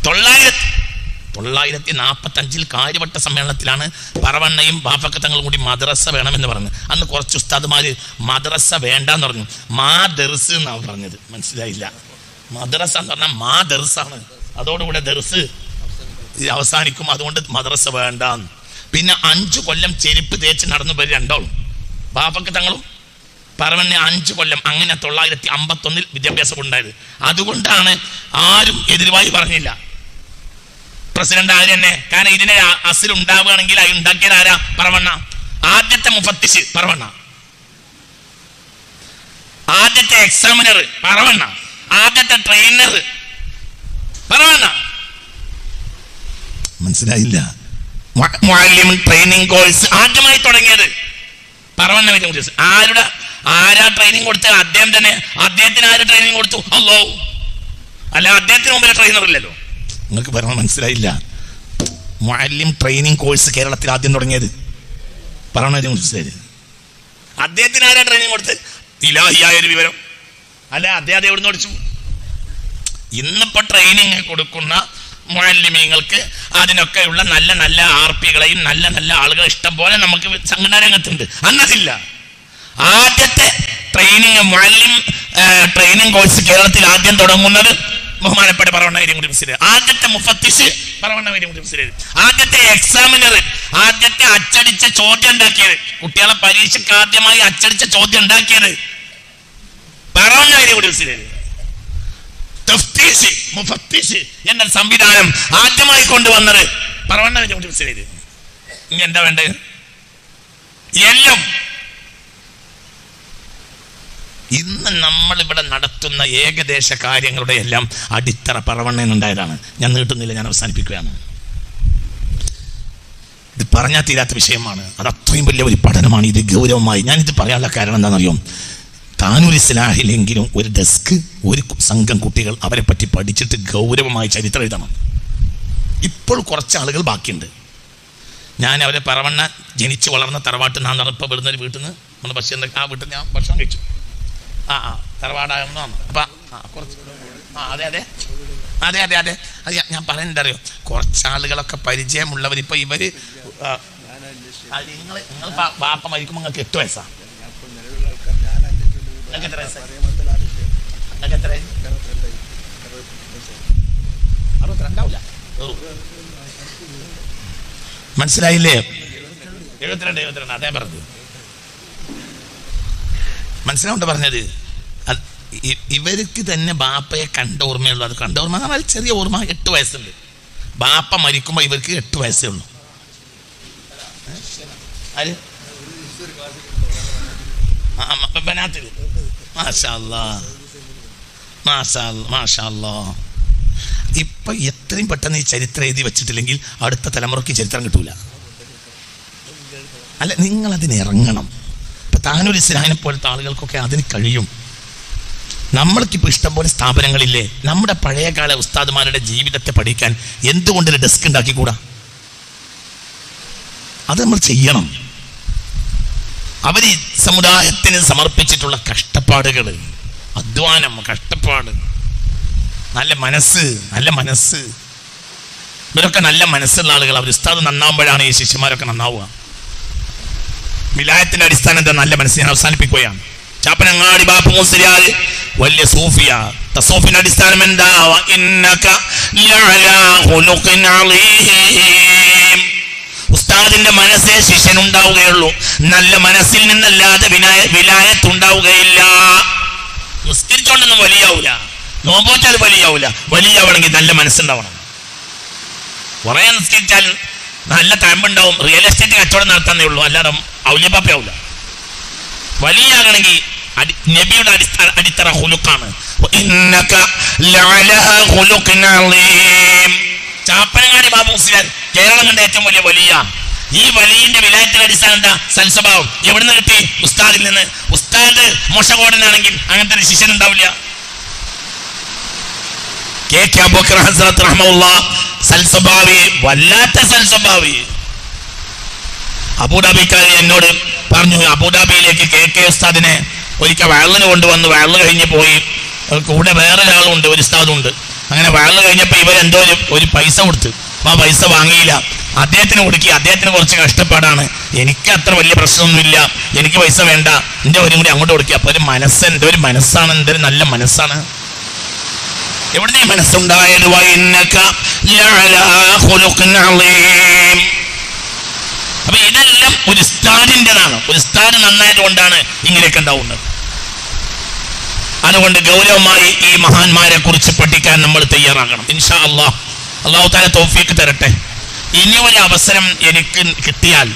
1945 കാര്യവട്ട സമ്മേളനത്തിലാണ് പറവണ്ണയും ബാഫക്കത്തങ്ങളും കൂടി മദ്രസ വേണമെന്ന് പറഞ്ഞു. അന്ന് കുറച്ച് ഉസ്താദുമാര് മദ്രസ വേണ്ടെന്ന് പറഞ്ഞു. ദർസ് എന്നാണ് പറഞ്ഞത്. മനസ്സിലായില്ല. മദ്രസ എന്ന് പറഞ്ഞാൽ ദർസാണ്. അതോടുകൂടെ ദർസ് അവസാനിക്കും. അതുകൊണ്ട് മദ്രസ വേണ്ടാന്ന്. പിന്നെ 5 കൊല്ലം ചെരുപ്പ് തേച്ച് നടന്നു പോയി രണ്ടാളും, ബാഫക്കത്തങ്ങളും പറവണ്ണ 5 കൊല്ലം. അങ്ങനെ 1951 വിദ്യാഭ്യാസം ഉണ്ടായത്. അതുകൊണ്ടാണ് ആരും എതിരുവായി പറഞ്ഞില്ല. പ്രസിഡന്റ് ആര് തന്നെ. കാരണം ഇതിനെ അസിൽ ഉണ്ടാവുകയാണെങ്കിൽ അത് ഉണ്ടാക്കിയത് ആരാ? പറവണ്ണ. ആദ്യത്തെ മുഫത്തിഷ് പറവണ്ണ, ആദ്യത്തെ എക്സാമിനർ പറവണ്ണ, ആദ്യത്തെ ട്രെയിനർ പറവണ്ണ. മനസ്സിലായില്ല? മുഅല്ലിം ട്രെയിനിങ് കോഴ്സ് ആദ്യമായി തുടങ്ങിയത് പറവണ്ണ. ആരാ ട്രെയിനിങ് കൊടുത്തത്? അദ്ദേഹം തന്നെ. അദ്ദേഹത്തിന് ആര് ട്രെയിനിങ് കൊടുത്തു? അല്ലാഹു. അല്ല, അദ്ദേഹത്തിന് മുമ്പിൽ ട്രെയിനർ ഇല്ലല്ലോ. നിങ്ങൾക്ക് പറഞ്ഞ മനസ്സിലായില്ല? മുഅല്ലിം ട്രെയിനിങ് കോഴ്സ് കേരളത്തിൽ ആദ്യം തുടങ്ങിയത് പറവണ്ണ. അദ്ദേഹത്തിന് ആരാ ട്രെയിനിങ് കൊടുത്തത്? ഇലാഹിയായൊരു വിവരം അല്ല, അദ്ദേഹം എവിടുന്ന് പഠിച്ചു? ഇന്നിപ്പോ ട്രെയിനിങ് കൊടുക്കുന്ന മുഅല്ലിമീങ്ങൾക്ക് അതിനൊക്കെയുള്ള നല്ല നല്ല ആർപികളെയും നല്ല നല്ല ആളുകൾ ഇഷ്ടം പോലെ നമുക്ക് സംഘടനാ രംഗത്തുണ്ട്. അന്നതില്ല. ആദ്യത്തെ ട്രെയിനിങ് മുഅല്ലിം ട്രെയിനിങ് കോഴ്സ് കേരളത്തിൽ ആദ്യം തുടങ്ങുന്നത് ബഹുമാനപ്പെട്ട പറവണ്ണ വൈദ്യൻകുട്ടി മുസ്ലിയാർ. ആദ്യത്തെ മുഫത്തിഷ് പറവണ്ണ വൈദ്യൻകുട്ടി മുസ്ലിയാർ. ആദ്യത്തെ എക്സാമിനർ, ആദ്യത്തെ അച്ചടിച്ച ചോദ്യം ഉണ്ടാക്കിയത്, കുട്ടികളെ പരീക്ഷയ്ക്ക് ആദ്യമായി അച്ചടിച്ച ചോദ്യം ഉണ്ടാക്കിയത് പറവണ്ണ വൈദ്യൻകുട്ടി മുസ്ലിയാർ. തഫ്തീഷ്, മുഫത്തിഷ് എന്ന സംവിധാനം ആദ്യമായി കൊണ്ടുവന്നത് പറവണ്ണ വൈദ്യൻകുട്ടി മുസ്ലിയാർ. ഇനി എന്താ വേണ്ടത്? എല്ലാം ഇന്ന് നമ്മളിവിടെ നടത്തുന്ന ഏകദേശ കാര്യങ്ങളുടെ എല്ലാം അടിത്തറ പറവണ്ണനുണ്ടായതാണ്. ഞാൻ നീട്ടുന്നില്ല, ഞാൻ അവസാനിപ്പിക്കുകയാണ്. ഇത് പറഞ്ഞാൽ തീരാത്ത വിഷയമാണ്. അത് അത്രയും വലിയ ഒരു പഠനമാണ്. ഇത് ഗൗരവമായി ഞാനിത് പറയാനുള്ള കാരണം എന്താണെന്നറിയോ? താനൂർ ഇസ്ലാഹിലെങ്കിലും ഒരു ഡെസ്ക്, ഒരു സംഘം കുട്ടികൾ അവരെ പറ്റി പഠിച്ചിട്ട് ഗൗരവമായി ചരിത്രം എഴുതണം. ഇപ്പോൾ കുറച്ച് ആളുകൾ ബാക്കിയുണ്ട്. ഞാൻ അവരെ പറവണ്ണ ജനിച്ച് വളർന്ന തറവാട്ട് നാൻ ഇപ്പോൾ വിടുന്നൊരു വീട്ടിൽ നിന്ന് നമ്മുടെ ബഷീറിൻ്റെ ആ വീട്ടിൽ ഞാൻ ഭക്ഷണം കഴിച്ചു. തറവാടായിരുന്നു. അപ്പം കുറച്ച് അതെ അതെ അതെ അതെ അതെ അത് ഞാൻ പറയുന്നത് അറിയോ, കുറച്ച് ആളുകളൊക്കെ പരിചയമുള്ളവർ. ഇപ്പം ഇവർ നിങ്ങൾ ബാപ്പ മരിക്കുമ്പോൾ നിങ്ങൾക്ക് 8 വയസ്സാണ്. നിങ്ങൾക്ക് എത്ര വയസ്സായി? നിങ്ങൾക്ക് എത്ര? 62 മനസ്സിലായില്ലേ? 72 അതേ പറഞ്ഞത്. മനസ്സിലാവുണ്ട് പറഞ്ഞത്. ഇവർക്ക് തന്നെ ബാപ്പയെ കണ്ട ഓർമ്മയുള്ളൂ. അത് കണ്ട ഓർമ്മ എന്നാൽ ചെറിയ ഓർമ്മ. 8 വയസ്സുണ്ട്. ബാപ്പ മരിക്കുമ്പോൾ ഇവർക്ക് 8 വയസ്സേ ഉള്ളൂ. ഇപ്പൊ എത്രയും പെട്ടെന്ന് ഈ ചരിത്രം എഴുതി വെച്ചിട്ടില്ലെങ്കിൽ അടുത്ത തലമുറയ്ക്ക് ചരിത്രം കിട്ടൂല. അല്ല, നിങ്ങൾ അതിനിറങ്ങണം. ഇപ്പൊ താനൂർ ഇസ്ലാഹിനെ പോലത്തെ ആളുകൾക്കൊക്കെ അതിന് കഴിയും. നമ്മൾക്കിപ്പോൾ ഇഷ്ടംപോലെ സ്ഥാപനങ്ങളില്ലേ? നമ്മുടെ പഴയകാല ഉസ്താദുമാരുടെ ജീവിതത്തെ പഠിക്കാൻ എന്തുകൊണ്ടൊരു ഡെസ്ക് ഉണ്ടാക്കിക്കൂടാ? അത് നമ്മൾ ചെയ്യണം. അവർ ഈ സമുദായത്തിന് സമർപ്പിച്ചിട്ടുള്ള കഷ്ടപ്പാടുകൾ, അധ്വാനം, കഷ്ടപ്പാട്, നല്ല മനസ്സ്, നല്ല മനസ്സ്, ഇവരൊക്കെ നല്ല മനസ്സുള്ള ആളുകൾ. അവർ ഉസ്താദ് നന്നാവുമ്പോഴാണ് ഈ ശിഷ്യന്മാരൊക്കെ നന്നാവുക. വിലായത്തിന്റെ അടിസ്ഥാനം എന്താ? നല്ല മനസ്സ്. ഞാൻ അവസാനിപ്പിക്കുകയാണ്. ചാപ്പനങ്ങാടി ബാപ്പു മുസ്ലിയാർ വലിയ സൂഫിയ. തസൂഫിന്റെ അടിസ്ഥാനം എന്താ? ഉസ്താദിന്റെ മനസ്സേ ശിഷ്യനുണ്ടാവുകയുള്ളൂ. നല്ല മനസ്സിൽ നിന്നല്ലാതെ വിലായത്തുണ്ടാവുകയില്ല. നിസ്കരിച്ചോണ്ടൊന്നും വലിയാവൂല, നോമ്പോച്ചാൽ വലിയാവൂല. വലിയാവണമെങ്കിൽ നല്ല മനസ്സുണ്ടാവണം. കുറെ നിസ്കരിച്ചാൽ നല്ല തഴമ്പുണ്ടാവും. റിയൽ എസ്റ്റേറ്റ് കച്ചവടം നടത്താന്നേ ഉള്ളൂ, അല്ലാതെ ഔലിയപ്പാപ്പയാവൂല. വലിയാകണമെങ്കിൽ നബിയുടെ അടിത്തറ ഖുലുഖാണ്. ചാപ്പനങ്ങാടി ബാബു മുസ്ലിയാർ കേരളം കണ്ട ഏറ്റവും വലിയ വലിയ. ഈ വലിയന്റെ വിലായത്തിന്റെ അടിസ്ഥാനം എന്താ? സൽസ്വഭാവം. എവിടുന്ന് കിട്ടി? ഉസ്താദിൽ നിന്ന്. ഉസ്താദ് മോശകോടനാണെങ്കിൽ അങ്ങനത്തെ ഒരു ശിഷ്യൻ ഉണ്ടാവില്ല. KK അബൂബക്കർ ഹസ്രത്ത് റഹ്മത്തുള്ളാഹി സൽസ്വഭാവി, വല്ലാത്ത സൽസ്വഭാവി. അബൂദാബിക്കാരി എന്നോട് പറഞ്ഞു, അബൂദാബിയിലേക്ക് KK ഉസ്താദിനെ ഒരിക്കൽ വയലിന് കൊണ്ടുവന്ന് വയല് കഴിഞ്ഞ് പോയി. കൂടെ വേറൊരാളുണ്ട്, ഒരു ഉസ്താദുണ്ട്. അങ്ങനെ വയല് കഴിഞ്ഞപ്പോൾ ഇവരെന്തോ ഒരു പൈസ കൊടുത്ത് ആ പൈസ വാങ്ങിയില്ല. അദ്ദേഹത്തിന് കൊടുക്കി. അദ്ദേഹത്തിന് കുറച്ച് കഷ്ടപ്പാടാണ്. എനിക്ക് അത്ര വലിയ പ്രശ്നമൊന്നുമില്ല, എനിക്ക് പൈസ വേണ്ട, എൻ്റെ ഒരു കൂടി അങ്ങോട്ട് കൊടുക്കുക. അപ്പോൾ ഒരു മനസ്സ്, എൻ്റെ ഒരു മനസ്സാണ്, എൻ്റെ ഒരു നല്ല മനസ്സാണ്. എവിടുന്ന് ഈ മനസ്സുണ്ടായത്? അപ്പൊ ഇതെല്ലാം ഒരു ഉസ്താദിൻ്റെതാണ്. ഒരു ഉസ്താദ് നന്നായത് കൊണ്ടാണ് ഇങ്ങനെയൊക്കെ ഉണ്ടാവുന്നത്. അതുകൊണ്ട് ഗൗരവമായി ഈ മഹാന്മാരെ കുറിച്ച് പഠിക്കാൻ നമ്മൾ തയ്യാറാകണം. ഇൻഷാ അല്ലാഹ് അല്ലാഹു തആല തൗഫീഖ് തരട്ടെ. ഇനി ഒരു അവസരം എനിക്ക് കിട്ടിയാൽ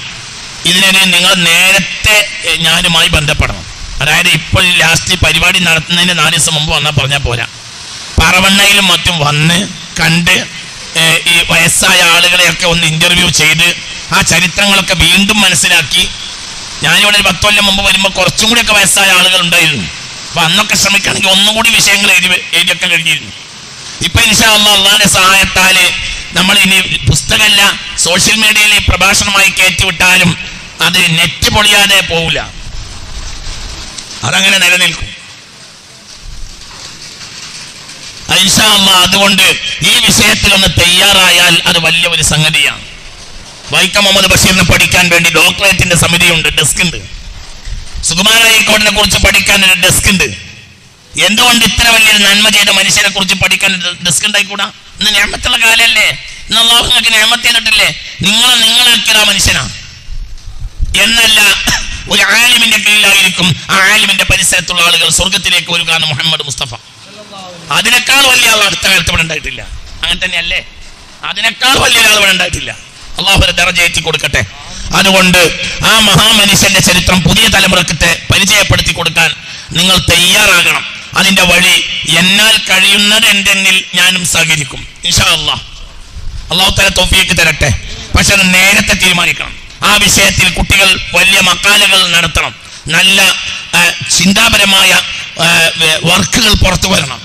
ഇതിനെ നിങ്ങൾ നേരത്തെ ഞാനുമായി ബന്ധപ്പെടണം. അതായത് ഇപ്പോൾ ലാസ്റ്റ് പരിപാടി നടത്തുന്നതിന് 4 ദിവസം മുമ്പ് വന്നാൽ പറഞ്ഞാൽ പോരാ. പറവണ്ണയിലും മറ്റും വന്ന് കണ്ട് ഈ വയസ്സായ ആളുകളെയൊക്കെ ഒന്ന് ഇന്റർവ്യൂ ചെയ്ത് ആ ചരിത്രങ്ങളൊക്കെ വീണ്ടും മനസ്സിലാക്കി. ഞാനിവിടെ ഒരു 10 കൊല്ലം മുമ്പ് വരുമ്പോൾ കുറച്ചും കൂടിയൊക്കെ വയസ്സായ ആളുകൾ ഉണ്ടായിരുന്നു. അപ്പൊ അന്നൊക്കെ ശ്രമിക്കുകയാണെങ്കിൽ ഒന്നുകൂടി വിഷയങ്ങൾ എഴുതിയൊക്കെ കഴിഞ്ഞിരുന്നു. ഇപ്പൊ ഇൻഷാ അല്ലാഹ് അള്ളാഹുവിന്റെ സഹായത്താല് നമ്മൾ ഇനി പുസ്തകമല്ല സോഷ്യൽ മീഡിയയിൽ പ്രഭാഷണമായി കയറ്റിവിട്ടാലും അത് നെറ്റ് പൊളിയാതെ പോവില്ല, അതങ്ങനെ നിലനിൽക്കും ഇൻഷാ അല്ലാഹ്. അതുകൊണ്ട് ഈ വിഷയത്തിലൊന്ന് തയ്യാറായാൽ അത് വലിയ ഒരു സംഗതിയാണ്. വൈക്കം മുഹമ്മദ് ബഷീറിനെ പഠിക്കാൻ വേണ്ടി ഡോക്ടറേറ്റിന്റെ സമിതിയുണ്ട്, ഡെസ്ക് ഉണ്ട്. സുകുമാര ഹൈക്കോടതിനെ കുറിച്ച് പഠിക്കാൻ ഒരു ഡെസ്ക് ഉണ്ട്. എന്തുകൊണ്ട് ഇത്ര വലിയൊരു നന്മ ചെയ്ത മനുഷ്യനെ കുറിച്ച് പഠിക്കാൻ ഡെസ്ക് ഉണ്ടായിക്കൂടാ? ഇന്ന് നിഅമത്തുള്ള കാലല്ലേ? ഇന്ന് അല്ലാഹു നിങ്ങൾക്ക് നിഅമത്ത് ചെയ്തിട്ടില്ലേ? നിങ്ങളാക്കിയത് ആ മനുഷ്യനാ എന്നല്ല. ഒരു ആലിമിന്റെ കീഴിലായിരിക്കും ആ ആലിമിന്റെ പരിസരത്തുള്ള ആളുകൾ സ്വർഗത്തിലേക്ക് ഒരുക്കാണ് മുഹമ്മദ് മുസ്തഫ. അതിനേക്കാൾ വലിയ ആൾ അടുത്ത കാലത്ത് ഇവിടെ ഉണ്ടായിട്ടില്ല. അങ്ങനെ തന്നെയല്ലേ? അതിനേക്കാൾ വലിയ ആൾ ഇവിടെ ഉണ്ടായിട്ടില്ല. അല്ലാഹു ഒരു ദറജ ഏറ്റി കൊടുക്കട്ടെ. അതുകൊണ്ട് ആ മഹാമനുഷ്യന്റെ ചരിത്രം പുതിയ തലമുറക്ക് പരിചയപ്പെടുത്തി കൊടുക്കാൻ നിങ്ങൾ തയ്യാറാകണം. അതിന്റെ വഴി എന്നാൽ കഴിയുന്നത് എന്തെന്നിൽ ഞാനും സഹകരിക്കും ഇൻഷാ അല്ലാഹ്. അല്ലാഹു തആല തൗഫീഖ് തരട്ടെ. പക്ഷെ അത് നേരത്തെ തീരുമാനിക്കണം. ആ വിഷയത്തിൽ കുട്ടികൾ വലിയ മക്കാലകൾ നടത്തണം. നല്ല ചിന്താപരമായ വർക്കുകൾ പുറത്തു വരണം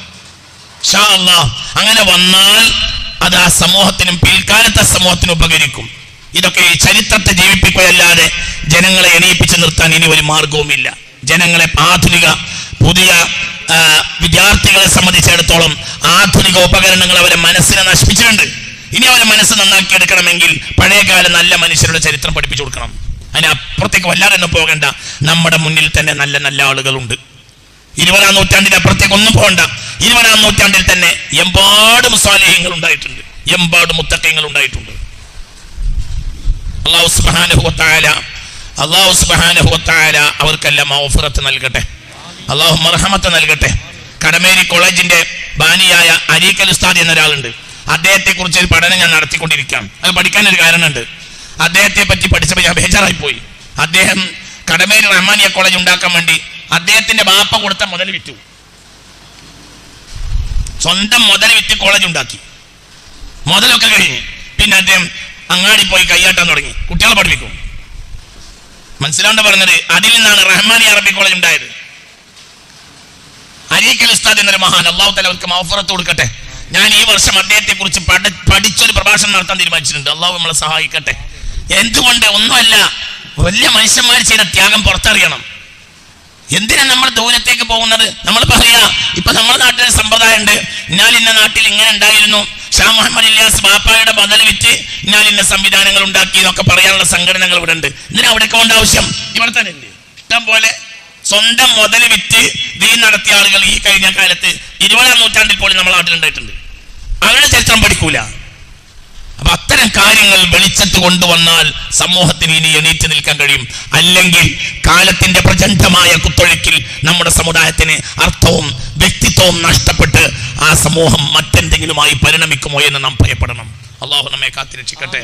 ഇൻഷാ അല്ലാഹ്. അങ്ങനെ വന്നാൽ അത് ആ സമൂഹത്തിനും പിൽക്കാലത്തെ സമൂഹത്തിനും ഉപകരിക്കും. ഇതൊക്കെ ഈ ചരിത്രത്തെ ജീവിപ്പിക്കുകയല്ലാതെ ജനങ്ങളെ എണീപ്പിച്ചു നിർത്താൻ ഇനി ഒരു മാർഗവുമില്ല. ജനങ്ങളെ ആധുനിക പുതിയ വിദ്യാർത്ഥികളെ സംബന്ധിച്ചിടത്തോളം ആധുനിക ഉപകരണങ്ങൾ അവരെ മനസ്സിനെ നശിപ്പിച്ചിട്ടുണ്ട്. ഇനി അവരെ മനസ്സ് നന്നാക്കിയെടുക്കണമെങ്കിൽ പഴയകാല നല്ല മനുഷ്യരുടെ ചരിത്രം പഠിപ്പിച്ചു കൊടുക്കണം. അതിനപ്പുറത്തേക്ക് വല്ലാതെ ഒന്നും പോകണ്ട. നമ്മുടെ മുന്നിൽ തന്നെ നല്ല നല്ല ആളുകളുണ്ട്. 20-ാം നൂറ്റാണ്ടിന് അപ്പുറത്തേക്ക് ഒന്നും പോകണ്ട. 20-ാം നൂറ്റാണ്ടിൽ തന്നെ എമ്പാടും സ്വാലിഹീങ്ങൾ ഉണ്ടായിട്ടുണ്ട്, എമ്പാടും മുത്തഖീങ്ങൾ ഉണ്ടായിട്ടുണ്ട്. അല്ലാഹു സുബ്ഹാനഹു വ തആല അവർക്കെല്ലാം മഗ്ഫിറത്ത് നൽകട്ടെ. അല്ലാഹു മർഹമത്ത് നൽകട്ടെ. കടമേരി കോളേജിന്റെ ബാനിയായ അരീക്കൽ ഉസ്താദ് എന്നൊരാളുണ്ട്. അദ്ദേഹത്തെ കുറിച്ച് ഒരു പഠനം ഞാൻ നടത്തിക്കൊണ്ടിരിക്കുകയാണ്. അത് പഠിക്കാനൊരു കാരണമുണ്ട്. അദ്ദേഹത്തെ പറ്റി പഠിച്ചപ്പോൾ ഞാൻ ബേജാറായി പോയി. അദ്ദേഹം കടമേരി റഹ്മാനിയ കോളേജ് ഉണ്ടാക്കാൻ വേണ്ടി അദ്ദേഹത്തിന്റെ ബാപ്പ കൊടുത്ത മുതൽ വിറ്റു, സ്വന്തം മുതൽ വിറ്റ് കോളേജ് ഉണ്ടാക്കി. മുതലൊക്കെ കഴിഞ്ഞ് പിന്നെ അദ്ദേഹം അങ്ങാടി പോയി കയ്യാട്ടാൻ തുടങ്ങി. കുട്ടികളെ പഠിപ്പിക്കും. മനസ്സിലാണ്ട് പറഞ്ഞത് അതിൽ നിന്നാണ് റഹ്മാനിയ അറബി കോളേജ് ഉണ്ടായത്. അരീക്കൽ ഉസ്താദ് എന്നൊരു മഹാൻ, അല്ലാഹു തആല അവർക്ക് മഗ്ഫിറത്ത് കൊടുക്കട്ടെ. ഞാൻ ഈ വർഷം അദ്ദേഹത്തെ കുറിച്ച് പഠിച്ചൊരു പ്രഭാഷണം നടത്താൻ തീരുമാനിച്ചിട്ടുണ്ട്. അല്ലാഹു നമ്മളെ സഹായിക്കട്ടെ. എന്തുകൊണ്ട്? ഒന്നുമല്ല, വലിയ മനുഷ്യന്മാർ ചെയ്ത ത്യാഗം പുറത്തറിയണം. എന്തിനാ നമ്മൾ ദൂരത്തേക്ക് പോകുന്നത്? നമ്മൾ പറയാ ഇപ്പൊ നമ്മുടെ നാട്ടിൽ സമ്പ്രദായം ഉണ്ട്, ഞാൻ ഇന്ന നാട്ടിൽ ഇങ്ങനെ ഉണ്ടായിരുന്നു, ഷാ മുഹമ്മദ് ഇല്യാസ് ബാപ്പായുടെ ബദൽ വിറ്റ് ഞാൻ ഇന്ന സംവിധാനങ്ങൾ ഉണ്ടാക്കി എന്നൊക്കെ പറയാനുള്ള സംഘടനകൾ ഇവിടെ ഉണ്ട്. ഇതിന് അവിടേക്ക് കൊണ്ട് ആവശ്യം? ഇവിടെ തന്നെ ഉണ്ട് ഇഷ്ടം പോലെ. സ്വന്തം മുതൽ വിറ്റ് ദീൻ നടത്തിയ ആളുകൾ ഈ കഴിഞ്ഞ കാലത്ത് 20-ാം നൂറ്റാണ്ടിൽ പോലും നമ്മുടെ നാട്ടിലുണ്ടായിട്ടുണ്ട്. അവരുടെ ചരിത്രം പഠിക്കൂല. അപ്പൊ അത്തരം കാര്യങ്ങൾ വെളിച്ചത്ത് കൊണ്ടുവന്നാൽ സമൂഹത്തിന് ഇനി എണീറ്റ് നിൽക്കാൻ കഴിയും. അല്ലെങ്കിൽ കാലത്തിന്റെ പ്രചണ്ഡമായ കുത്തൊഴുക്കിൽ നമ്മുടെ സമുദായത്തിന് അർത്ഥവും വ്യക്തിത്വവും നഷ്ടപ്പെട്ട് ആ സമൂഹം മറ്റെന്തെങ്കിലുമായി പരിണമിക്കുമോ എന്ന് നാം ഭയപ്പെടണം. അല്ലാഹു നമ്മെ കാത്തിരക്ഷിക്കട്ടെ.